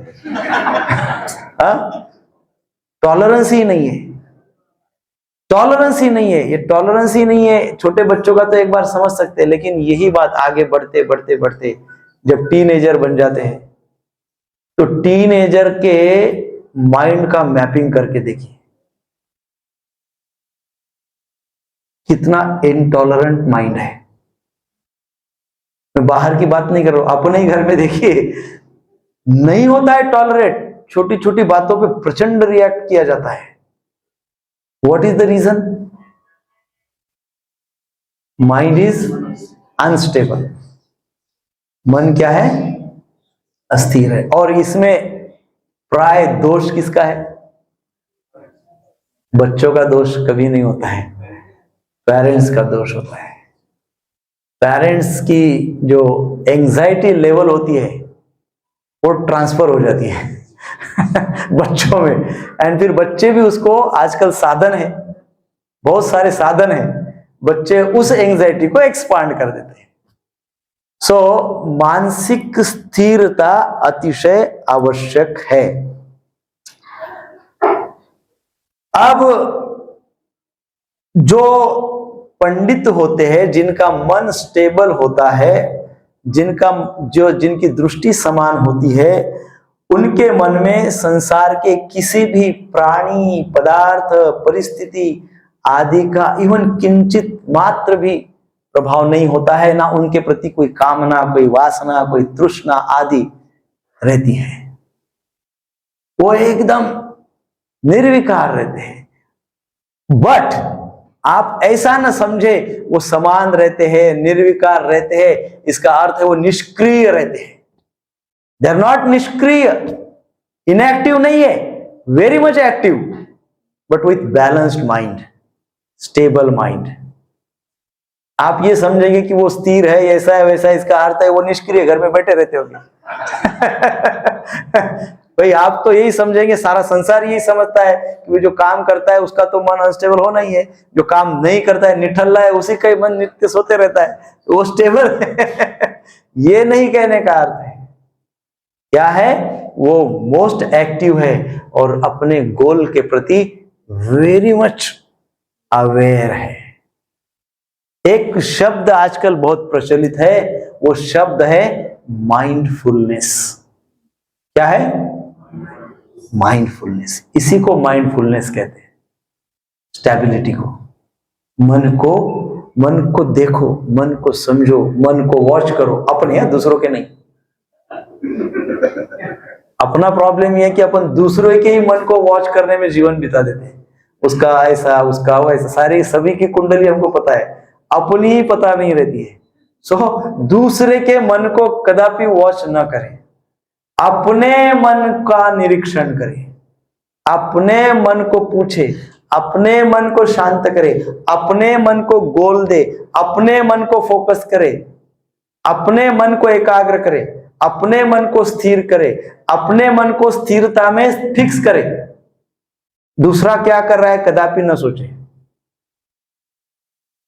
टॉलरेंस ही नहीं है, टॉलरेंस ही नहीं है, ये टॉलरेंस ही नहीं है। छोटे बच्चों का तो एक बार समझ सकते हैं, लेकिन यही बात आगे बढ़ते बढ़ते बढ़ते जब टीनेजर बन जाते हैं तो टीनेजर के माइंड का मैपिंग करके देखिए कितना इनटॉलरेंट माइंड है। मैं बाहर की बात नहीं कर रहा हूं, अपने ही घर में देखिए, नहीं होता है टॉलरेट। छोटी छोटी बातों पे प्रचंड रिएक्ट किया जाता है। What is the reason? Mind is unstable. मन क्या है? अस्थिर है। और इसमें प्राय दोष किसका है? बच्चों का दोष कभी नहीं होता है, पेरेंट्स का दोष होता है। पेरेंट्स की जो एंजाइटी लेवल होती है वो ट्रांसफर हो जाती है बच्चों में, एंड फिर बच्चे भी उसको, आजकल साधन है, बहुत सारे साधन है, बच्चे उस एंजाइटी को एक्सपांड कर देते हैं। सो मानसिक स्थिरता अतिशय आवश्यक है। अब जो पंडित होते हैं, जिनका मन स्टेबल होता है, जिनकी दृष्टि समान होती है, उनके मन में संसार के किसी भी प्राणी, पदार्थ, परिस्थिति आदि का इवन किंचित मात्र भी प्रभाव नहीं होता है। ना उनके प्रति कोई कामना, कोई वासना, कोई तृष्णा आदि रहती है। वो एकदम निर्विकार रहते हैं। बट आप ऐसा न समझे वो समान रहते हैं, निर्विकार रहते हैं, इसका अर्थ है वो निष्क्रिय रहते हैं। दे आर नॉट निष्क्रिय, इनएक्टिव नहीं है, very much active, but with balanced mind, stable mind. आप ये समझेंगे कि वो स्थिर है, ऐसा है वैसा, इसका अर्थ है वो निष्क्रिय, घर में बैठे रहते होंगे भाई आप तो यही समझेंगे, सारा संसार यही समझता है कि वो जो काम करता है उसका तो मन अनस्टेबल होना ही है, जो काम नहीं करता है, निठल्ला है, उसी का ही मन नित्य सोते रहता है, तो वो स्टेबल है ये नहीं कहने का अर्थ है। क्या है? वो मोस्ट एक्टिव है और अपने गोल के प्रति वेरी मच अवेयर है। एक शब्द आजकल बहुत प्रचलित है, वो शब्द है माइंडफुलनेस। क्या है? माइंडफुलनेस। इसी को माइंडफुलनेस कहते हैं, स्टेबिलिटी को। मन को देखो, मन को समझो, मन को वॉच करो, अपने या दूसरों के नहीं। अपना प्रॉब्लम यह है कि अपन दूसरों के ही मन को वॉच करने में जीवन बिता देते हैं। उसका ऐसा, उसका वैसा, सारी सभी की कुंडली हमको पता है, अपनी ही पता नहीं रहती है। सो दूसरे के मन को कदापि वॉच न करें, अपने मन का निरीक्षण करें, अपने मन को पूछे, अपने मन को शांत करे, अपने मन को गोल दे, अपने मन को फोकस करे, अपने मन को एकाग्र करे, अपने मन को स्थिर करे, अपने मन को स्थिरता में फिक्स करे। दूसरा क्या कर रहा है कदापि न सोचे,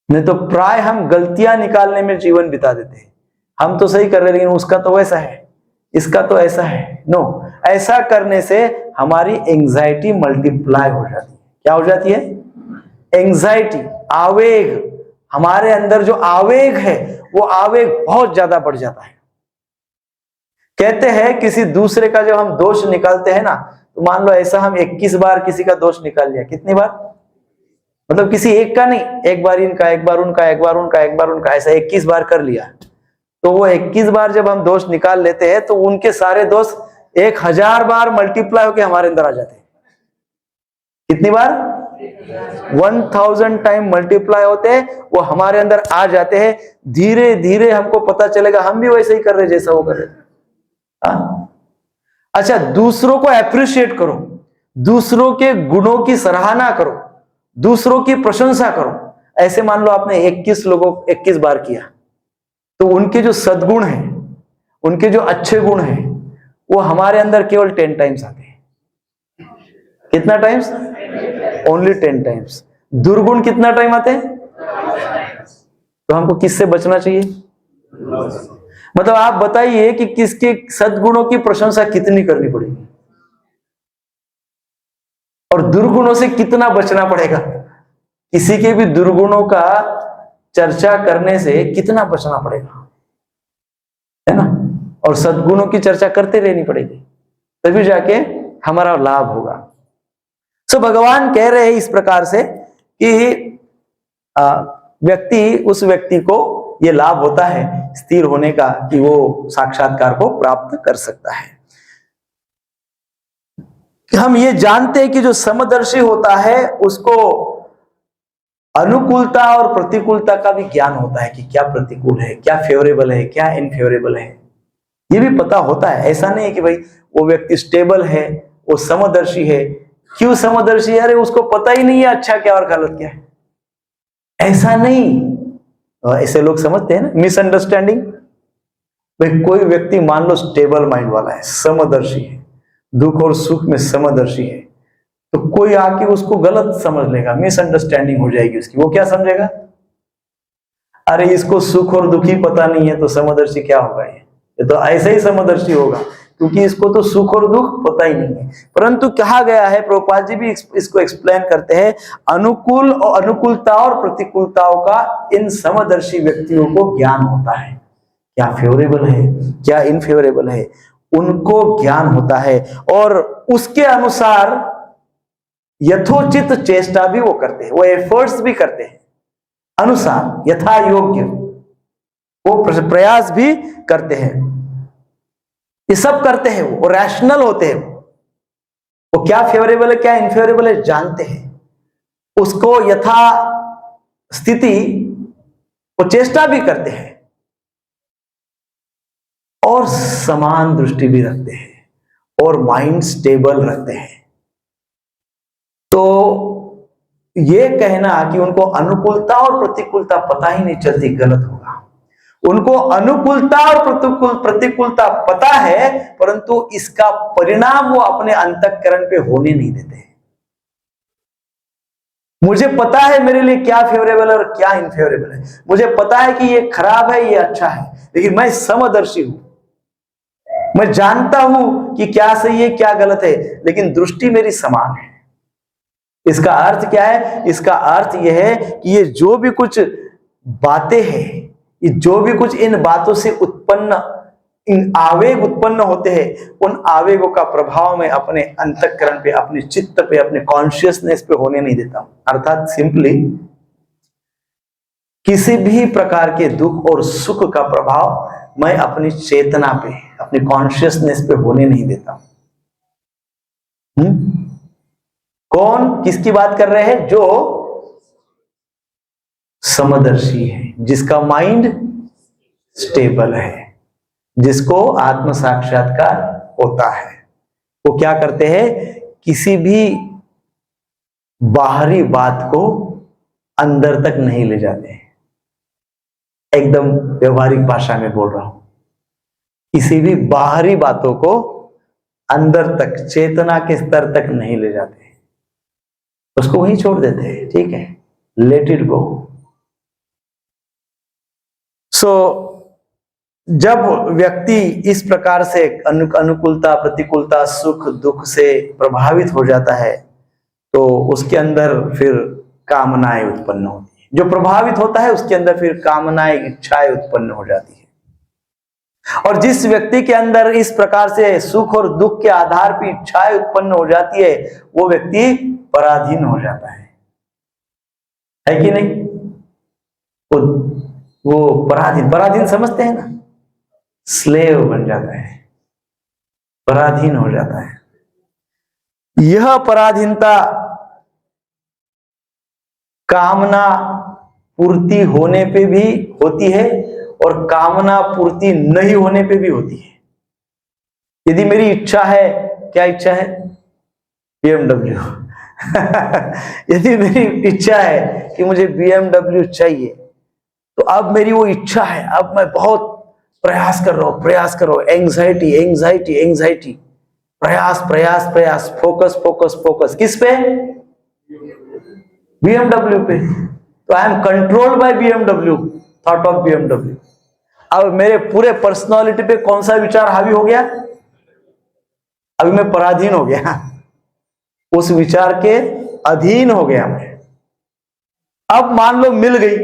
नहीं तो प्राय हम गलतियां निकालने में जीवन बिता देते हैं। हम तो सही कर रहे हैं, लेकिन उसका तो वैसा है, इसका तो ऐसा है। नो, ऐसा करने से हमारी एंजाइटी मल्टीप्लाई हो जाती है। क्या हो जाती है? एंजाइटी, आवेग। हमारे अंदर जो आवेग है वो आवेग बहुत ज्यादा बढ़ जाता है। कहते हैं किसी दूसरे का जब हम दोष निकालते हैं ना, तो मान लो ऐसा हम 21 बार किसी का दोष निकाल लिया। कितनी बार? मतलब किसी एक का नहीं, एक बार इनका, एक बार उनका, एक बार उनका, एक बार उनका, ऐसा 21 बार कर लिया। तो वो 21 बार जब हम दोष निकाल लेते हैं तो उनके सारे दोष 1000 बार मल्टीप्लाई होकर हमारे अंदर आ जाते हैं। कितनी बार? 1000 टाइम मल्टीप्लाई होते हैं, वो हमारे अंदर आ जाते हैं। धीरे धीरे हमको पता चलेगा हम भी वैसे ही कर रहे जैसा वो कर रहे। अच्छा, दूसरों को अप्रिशिएट करो, दूसरों के गुणों की सराहना करो, दूसरों की प्रशंसा करो। ऐसे मान लो आपने 21 लोगों 21 बार किया, तो उनके जो सद्गुण हैं, उनके जो अच्छे गुण हैं, वो हमारे अंदर केवल 10 टाइम्स आते हैं। कितना टाइम्स? Only 10 times. दुर्गुण कितना टाइम आते हैं? तो हमको किससे बचना चाहिए? मतलब आप बताइए कि किसके सद्गुणों की प्रशंसा कितनी करनी पड़ेगी और दुर्गुणों से कितना बचना पड़ेगा। किसी के भी दुर्गुणों का चर्चा करने से कितना बचना पड़ेगा, है ना। और सद्गुणों की चर्चा करते रहनी पड़ेगी, तभी जाके हमारा लाभ होगा। सो भगवान कह रहे हैं इस प्रकार से कि उस व्यक्ति को यह लाभ होता है स्थिर होने का कि वो साक्षात्कार को प्राप्त कर सकता है। हम ये जानते हैं कि जो समदर्शी होता है उसको अनुकूलता और प्रतिकूलता का भी ज्ञान होता है कि क्या प्रतिकूल है, क्या फेवरेबल है, क्या इनफेवरेबल है, ये भी पता होता है। ऐसा नहीं है कि भाई वो व्यक्ति स्टेबल है, वो समदर्शी है। क्यों समदर्शी है? अरे उसको पता ही नहीं है अच्छा क्या और गलत क्या है। ऐसा नहीं, ऐसे लोग समझते हैं ना, मिसअंडरस्टैंडिंग। भाई कोई व्यक्ति मान लो स्टेबल माइंड वाला है, समदर्शी है, दुख और सुख में समदर्शी है, तो कोई आके उसको गलत समझ लेगा, मिसअंडरस्टैंडिंग हो जाएगी उसकी। वो क्या समझेगा, अरे इसको सुख और दुख ही पता नहीं है तो समदर्शी क्या होगा, ये तो ऐसे ही समदर्शी होगा क्योंकि इसको तो सुख और दुख पता ही नहीं है। परंतु कहा गया है, प्रभुपाद जी भी इसको एक्सप्लेन करते हैं, अनुकूल और अनुकूलता और प्रतिकूलताओं का इन समदर्शी व्यक्तियों को ज्ञान होता है। क्या फेवरेबल है, क्या इनफेवरेबल है, उनको ज्ञान होता है और उसके अनुसार यथोचित चेष्टा भी वो करते हैं, वो एफर्ट्स भी करते हैं, अनुसार यथा योग्य वो प्रयास भी करते हैं। ये सब करते हैं, वो रैशनल होते हैं, वो क्या फेवरेबल है क्या इनफेवरेबल है जानते हैं, उसको यथा स्थिति वो चेष्टा भी करते हैं और समान दृष्टि भी रखते हैं और माइंड स्टेबल रखते हैं। तो ये कहना कि उनको अनुकूलता और प्रतिकूलता पता ही नहीं चलती गलत होगा। उनको अनुकूलता और प्रतिकूलता पता है, परंतु इसका परिणाम वो अपने अंतःकरण पे होने नहीं देते। मुझे पता है मेरे लिए क्या फेवरेबल है और क्या इनफेवरेबल है, मुझे पता है कि ये खराब है ये अच्छा है, लेकिन मैं समदर्शी हूं, मैं जानता हूं कि क्या सही है क्या गलत है, लेकिन दृष्टि मेरी समान है। इसका अर्थ क्या है? इसका अर्थ यह है कि ये जो भी कुछ बातें हैं, ये जो भी कुछ इन बातों से उत्पन्न इन आवेग उत्पन्न होते हैं, उन आवेगों का प्रभाव मैं अपने अंतःकरण पे, अपने चित्त पे, अपने कॉन्शियसनेस पे होने नहीं देता हूं। अर्थात सिंपली किसी भी प्रकार के दुख और सुख का प्रभाव मैं अपनी चेतना पे, अपनी कॉन्शियसनेस पे होने नहीं देता हूं। कौन किसकी बात कर रहे हैं? जो समदर्शी है, जिसका माइंड स्टेबल है, जिसको आत्म साक्षात्कार होता है। वो क्या करते हैं? किसी भी बाहरी बात को अंदर तक नहीं ले जाते। एकदम व्यवहारिक भाषा में बोल रहा हूं, किसी भी बाहरी बातों को अंदर तक, चेतना के स्तर तक नहीं ले जाते, उसको वहीं छोड़ देते हैं। ठीक है, लेट इट गो। सो जब व्यक्ति इस प्रकार से अनुकूलता प्रतिकूलता सुख दुख से प्रभावित हो जाता है, तो उसके अंदर फिर कामनाएं उत्पन्न होती है। जो प्रभावित होता है उसके अंदर फिर कामनाएं, इच्छाएं उत्पन्न हो जाती है। और जिस व्यक्ति के अंदर इस प्रकार से सुख और दुख के आधार पर इच्छाएं उत्पन्न हो जाती है, वो व्यक्ति पराधीन हो जाता है कि नहीं? वो पराधीन समझते हैं ना, स्लेव बन जाता है, पराधीन हो जाता है। यह पराधीनता कामना पूर्ति होने पे भी होती है और कामना पूर्ति नहीं होने पे भी होती है। यदि मेरी इच्छा है, क्या इच्छा है? BMW। यदि मेरी इच्छा है कि मुझे BMW चाहिए, तो अब मेरी वो इच्छा है, अब मैं बहुत प्रयास कर रहा हूं, एंजाइटी, प्रयास, फोकस किस पे? BMW पे। तो I am controlled by BMW, thought of BMW। अब मेरे पूरे पर्सनालिटी पे कौन सा विचार हावी हो गया? अभी मैं पराधीन हो गया, उस विचार के अधीन हो गया मैं। अब मान लो मिल गई,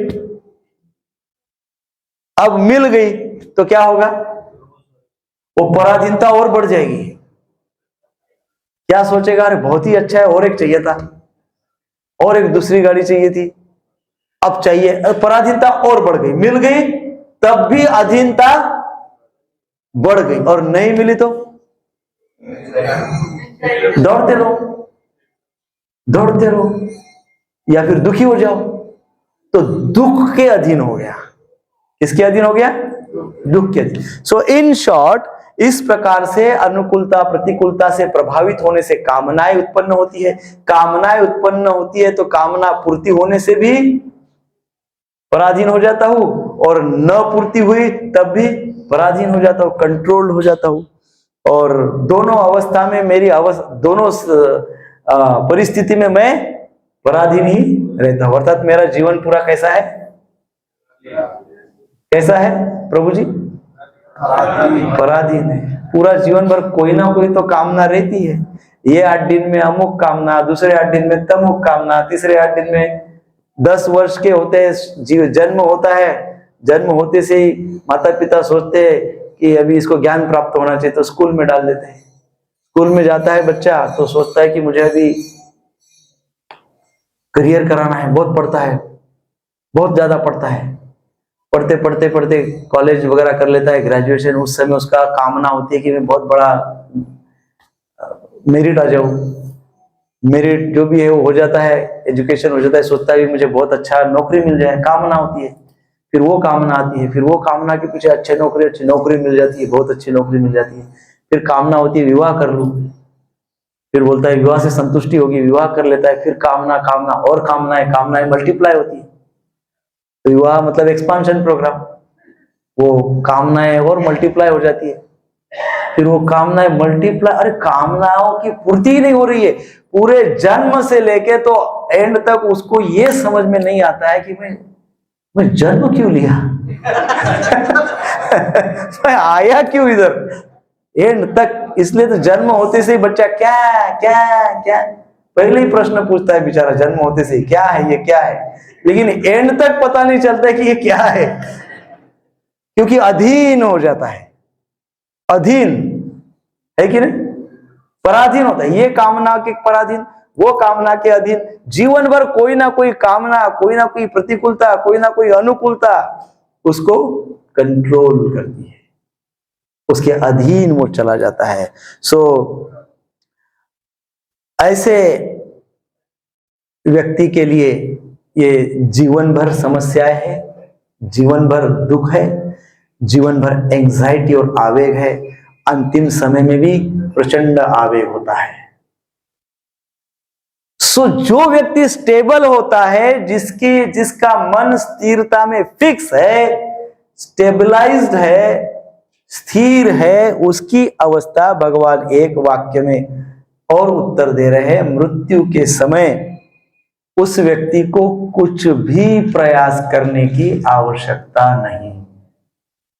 अब मिल गई तो क्या होगा? वो पराधीनता और बढ़ जाएगी। क्या सोचेगा? अरे बहुत ही अच्छा है, और एक चाहिए था, और एक दूसरी गाड़ी चाहिए थी, अब चाहिए। पराधीनता और बढ़ गई। मिल गई तब भी अधीनता बढ़ गई, और नहीं मिली तो दौड़ते रहो, दौड़ते रहो, या फिर दुखी हो जाओ। तो दुख के अधीन हो गया। किसके अधीन हो गया? दुख के अधीन। सो इन शॉर्ट, इस प्रकार से अनुकूलता प्रतिकूलता से प्रभावित होने से कामनाएं उत्पन्न होती है। कामनाएं उत्पन्न होती है तो कामना पूर्ति होने से भी पराधीन हो जाता हूं, और न पूर्ति हुई तब भी पराधीन हो जाता हूं, कंट्रोल्ड हो जाता हूं। और दोनों अवस्था में मेरी दोनों परिस्थिति में मैं पराधीन ही रहता हूं। अर्थात मेरा जीवन पूरा कैसा है? कैसा है प्रभु जी? पराधीन है। पूरा जीवन भर कोई ना कोई तो कामना रहती है। ये 8 दिन में अमुक कामना, दूसरे 8 दिन में तमुक कामना, तीसरे 8 दिन में 10 वर्ष के होते हैं, जन्म होता है, जन्म होते से ही माता पिता सोचते हैं कि अभी इसको ज्ञान प्राप्त होना चाहिए, तो स्कूल में डाल देते हैं। स्कूल में जाता है बच्चा तो सोचता है कि मुझे अभी करियर कराना है, बहुत पढ़ता है, बहुत ज्यादा पढ़ता है, पढ़ते पढ़ते पढ़ते कॉलेज वगैरह कर लेता है, ग्रेजुएशन। उस समय उसका कामना होती है कि मैं बहुत बड़ा मेरिट आ जाऊं, मेरिट जो भी है वो हो जाता है, एजुकेशन हो जाता है, सोचता है मुझे बहुत अच्छा नौकरी मिल जाए, कामना होती है। फिर वो कामना आती है, फिर वो कामना के पीछे अच्छी नौकरी मिल जाती है, बहुत अच्छी नौकरी मिल जाती है। फिर कामना होती है विवाह कर लूं, फिर बोलता है विवाह से संतुष्टि होगी, विवाह कर लेता है। फिर कामना और कामनाएं मल्टीप्लाई होती है। तो विवाह मतलब एक्सपांशन प्रोग्राम, वो कामनाएं और मल्टीप्लाई हो जाती है। फिर वो कामनाएं मल्टीप्लाई, अरे कामनाओं की पूर्ति ही नहीं हो रही है। पूरे जन्म से लेके तो एंड तक उसको ये समझ में नहीं आता है कि मैं जन्म क्यों लिया मैं आया क्यों इधर एंड तक। इसलिए तो जन्म होते से ही बच्चा क्या क्या क्या पहले ही प्रश्न पूछता है बेचारा, जन्म होते से ही क्या है ये, क्या है। लेकिन एंड तक पता नहीं चलता है कि ये क्या है, क्योंकि अधीन हो जाता है। अधीन है कि नहीं? पराधीन होता है। ये कामना के पराधीन, वो कामना के अधीन। जीवन भर कोई ना कोई कामना, कोई ना कोई प्रतिकूलता, कोई ना कोई अनुकूलता उसको कंट्रोल करती है, उसके अधीन वो चला जाता है। सो ऐसे व्यक्ति के लिए ये जीवन भर समस्याएं है, जीवन भर दुख है, जीवन भर एंजाइटी और आवेग है। अंतिम समय में भी प्रचंड आवेग होता है। सो जो व्यक्ति स्टेबल होता है, जिसका मन स्थिरता में फिक्स है, स्टेबलाइज्ड है, स्थिर है, उसकी अवस्था भगवान एक वाक्य में और उत्तर दे रहे हैं, मृत्यु के समय उस व्यक्ति को कुछ भी प्रयास करने की आवश्यकता नहीं।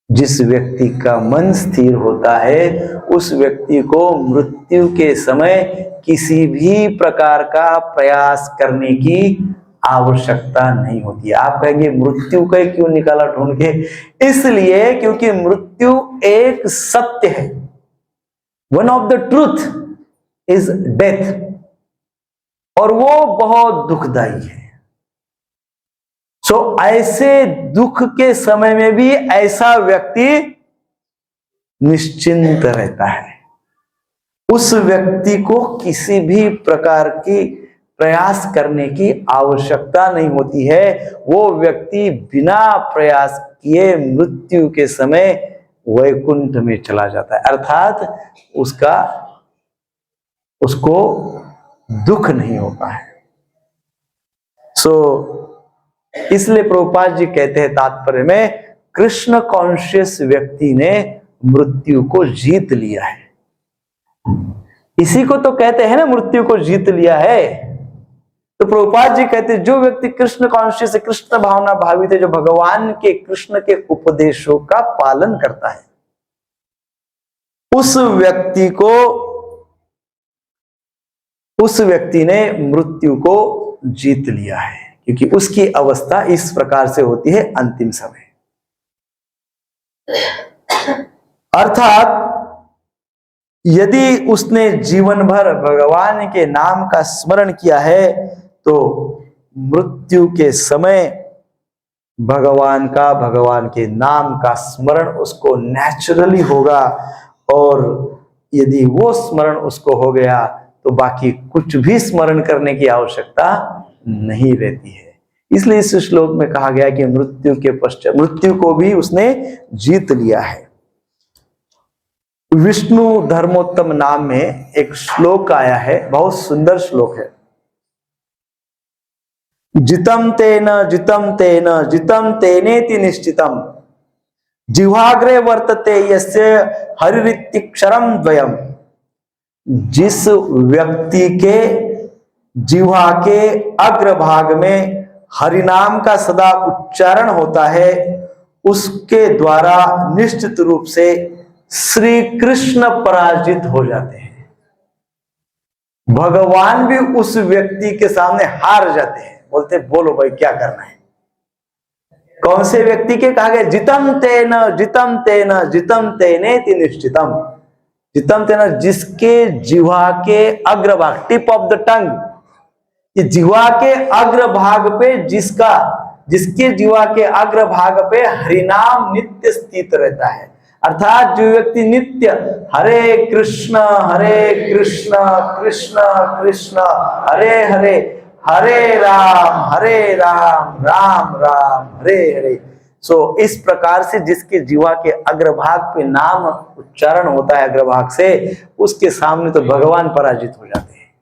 जिस व्यक्ति का मन स्थिर होता है उस व्यक्ति को मृत्यु के समय किसी भी प्रकार का प्रयास करने की आवश्यकता नहीं होती है। आप कहेंगे मृत्यु का क्यों निकाला ढूंढ के? इसलिए क्योंकि मृत्यु एक सत्य है। One of the truth is death, और वो बहुत दुखदाई है। सो ऐसे दुख के समय में भी ऐसा व्यक्ति निश्चिंत रहता है। उस व्यक्ति को किसी भी प्रकार की प्रयास करने की आवश्यकता नहीं होती है। वो व्यक्ति बिना प्रयास किए मृत्यु के समय वैकुंठ में चला जाता है, अर्थात उसको दुख नहीं होता है। इसलिए प्रभुपाद जी कहते हैं तात्पर्य में, कृष्ण कॉन्शियस व्यक्ति ने मृत्यु को जीत लिया है। इसी को तो कहते हैं ना, मृत्यु को जीत लिया है। तो प्रभुपाद जी कहते जो व्यक्ति कृष्ण कॉन्शियस है, कृष्ण भावना भावित है, जो भगवान के कृष्ण के उपदेशों का पालन करता है, उस व्यक्ति ने मृत्यु को जीत लिया है, क्योंकि उसकी अवस्था इस प्रकार से होती है अंतिम समय। अर्थात यदि उसने जीवन भर भगवान के नाम का स्मरण किया है तो मृत्यु के समय भगवान के नाम का स्मरण उसको नेचुरली होगा, और यदि वो स्मरण उसको हो गया तो बाकी कुछ भी स्मरण करने की आवश्यकता नहीं रहती है। इसलिए इस श्लोक में कहा गया कि मृत्यु के पश्चात मृत्यु को भी उसने जीत लिया है। विष्णु धर्मोत्तम नाम में एक श्लोक आया है, बहुत सुंदर श्लोक है। जितम तेन जितम तेन जितम तेनेति निश्चितम जिह्वाग्रे वर्तते यस्य हरिरित्यक्षरम द्वयम। जिस व्यक्ति के जिह्वा के अग्रभाग में हरिनाम का सदा उच्चारण होता है, उसके द्वारा निश्चित रूप से श्री कृष्ण पराजित हो जाते हैं। भगवान भी उस व्यक्ति के सामने हार जाते हैं, बोलते बोलो भाई क्या करना है। कौन से व्यक्ति के कहा गया? जितम तेन जितम तेन जितम तेनेति निश्चितम। जितम तेन जिसके जिह्वा के अग्रभाग, टिप ऑफ द टंग, ये जिह्वा के अग्रभाग पे जिसके जिह्वा के अग्रभाग पे हरिनाम नित्य स्थित रहता है। अर्थात जो व्यक्ति नित्य हरे कृष्ण कृष्ण कृष्ण हरे हरे, हरे राम राम राम हरे हरे, सो इस प्रकार से जिसके जीवा के अग्रभाग पे नाम उच्चारण होता है अग्रभाग से, उसके सामने तो भगवान पराजित हो जाते हैं।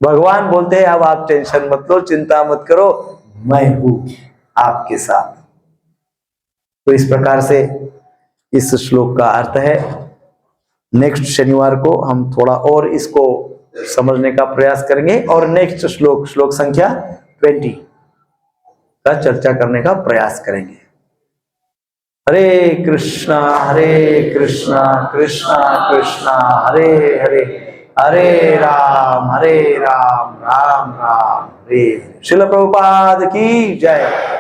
भगवान बोलते हैं अब आप टेंशन मत लो, चिंता मत करो, मैं हूं आपके साथ। तो इस प्रकार से इस श्लोक का अर्थ है। नेक्स्ट शनिवार को हम थोड़ा और इसको समझने का प्रयास करेंगे और नेक्स्ट श्लोक संख्या 20 का चर्चा करने का प्रयास करेंगे। हरे कृष्णा कृष्णा कृष्णा हरे हरे, हरे राम राम राम हरे हरे। श्रील प्रभुपाद की जय।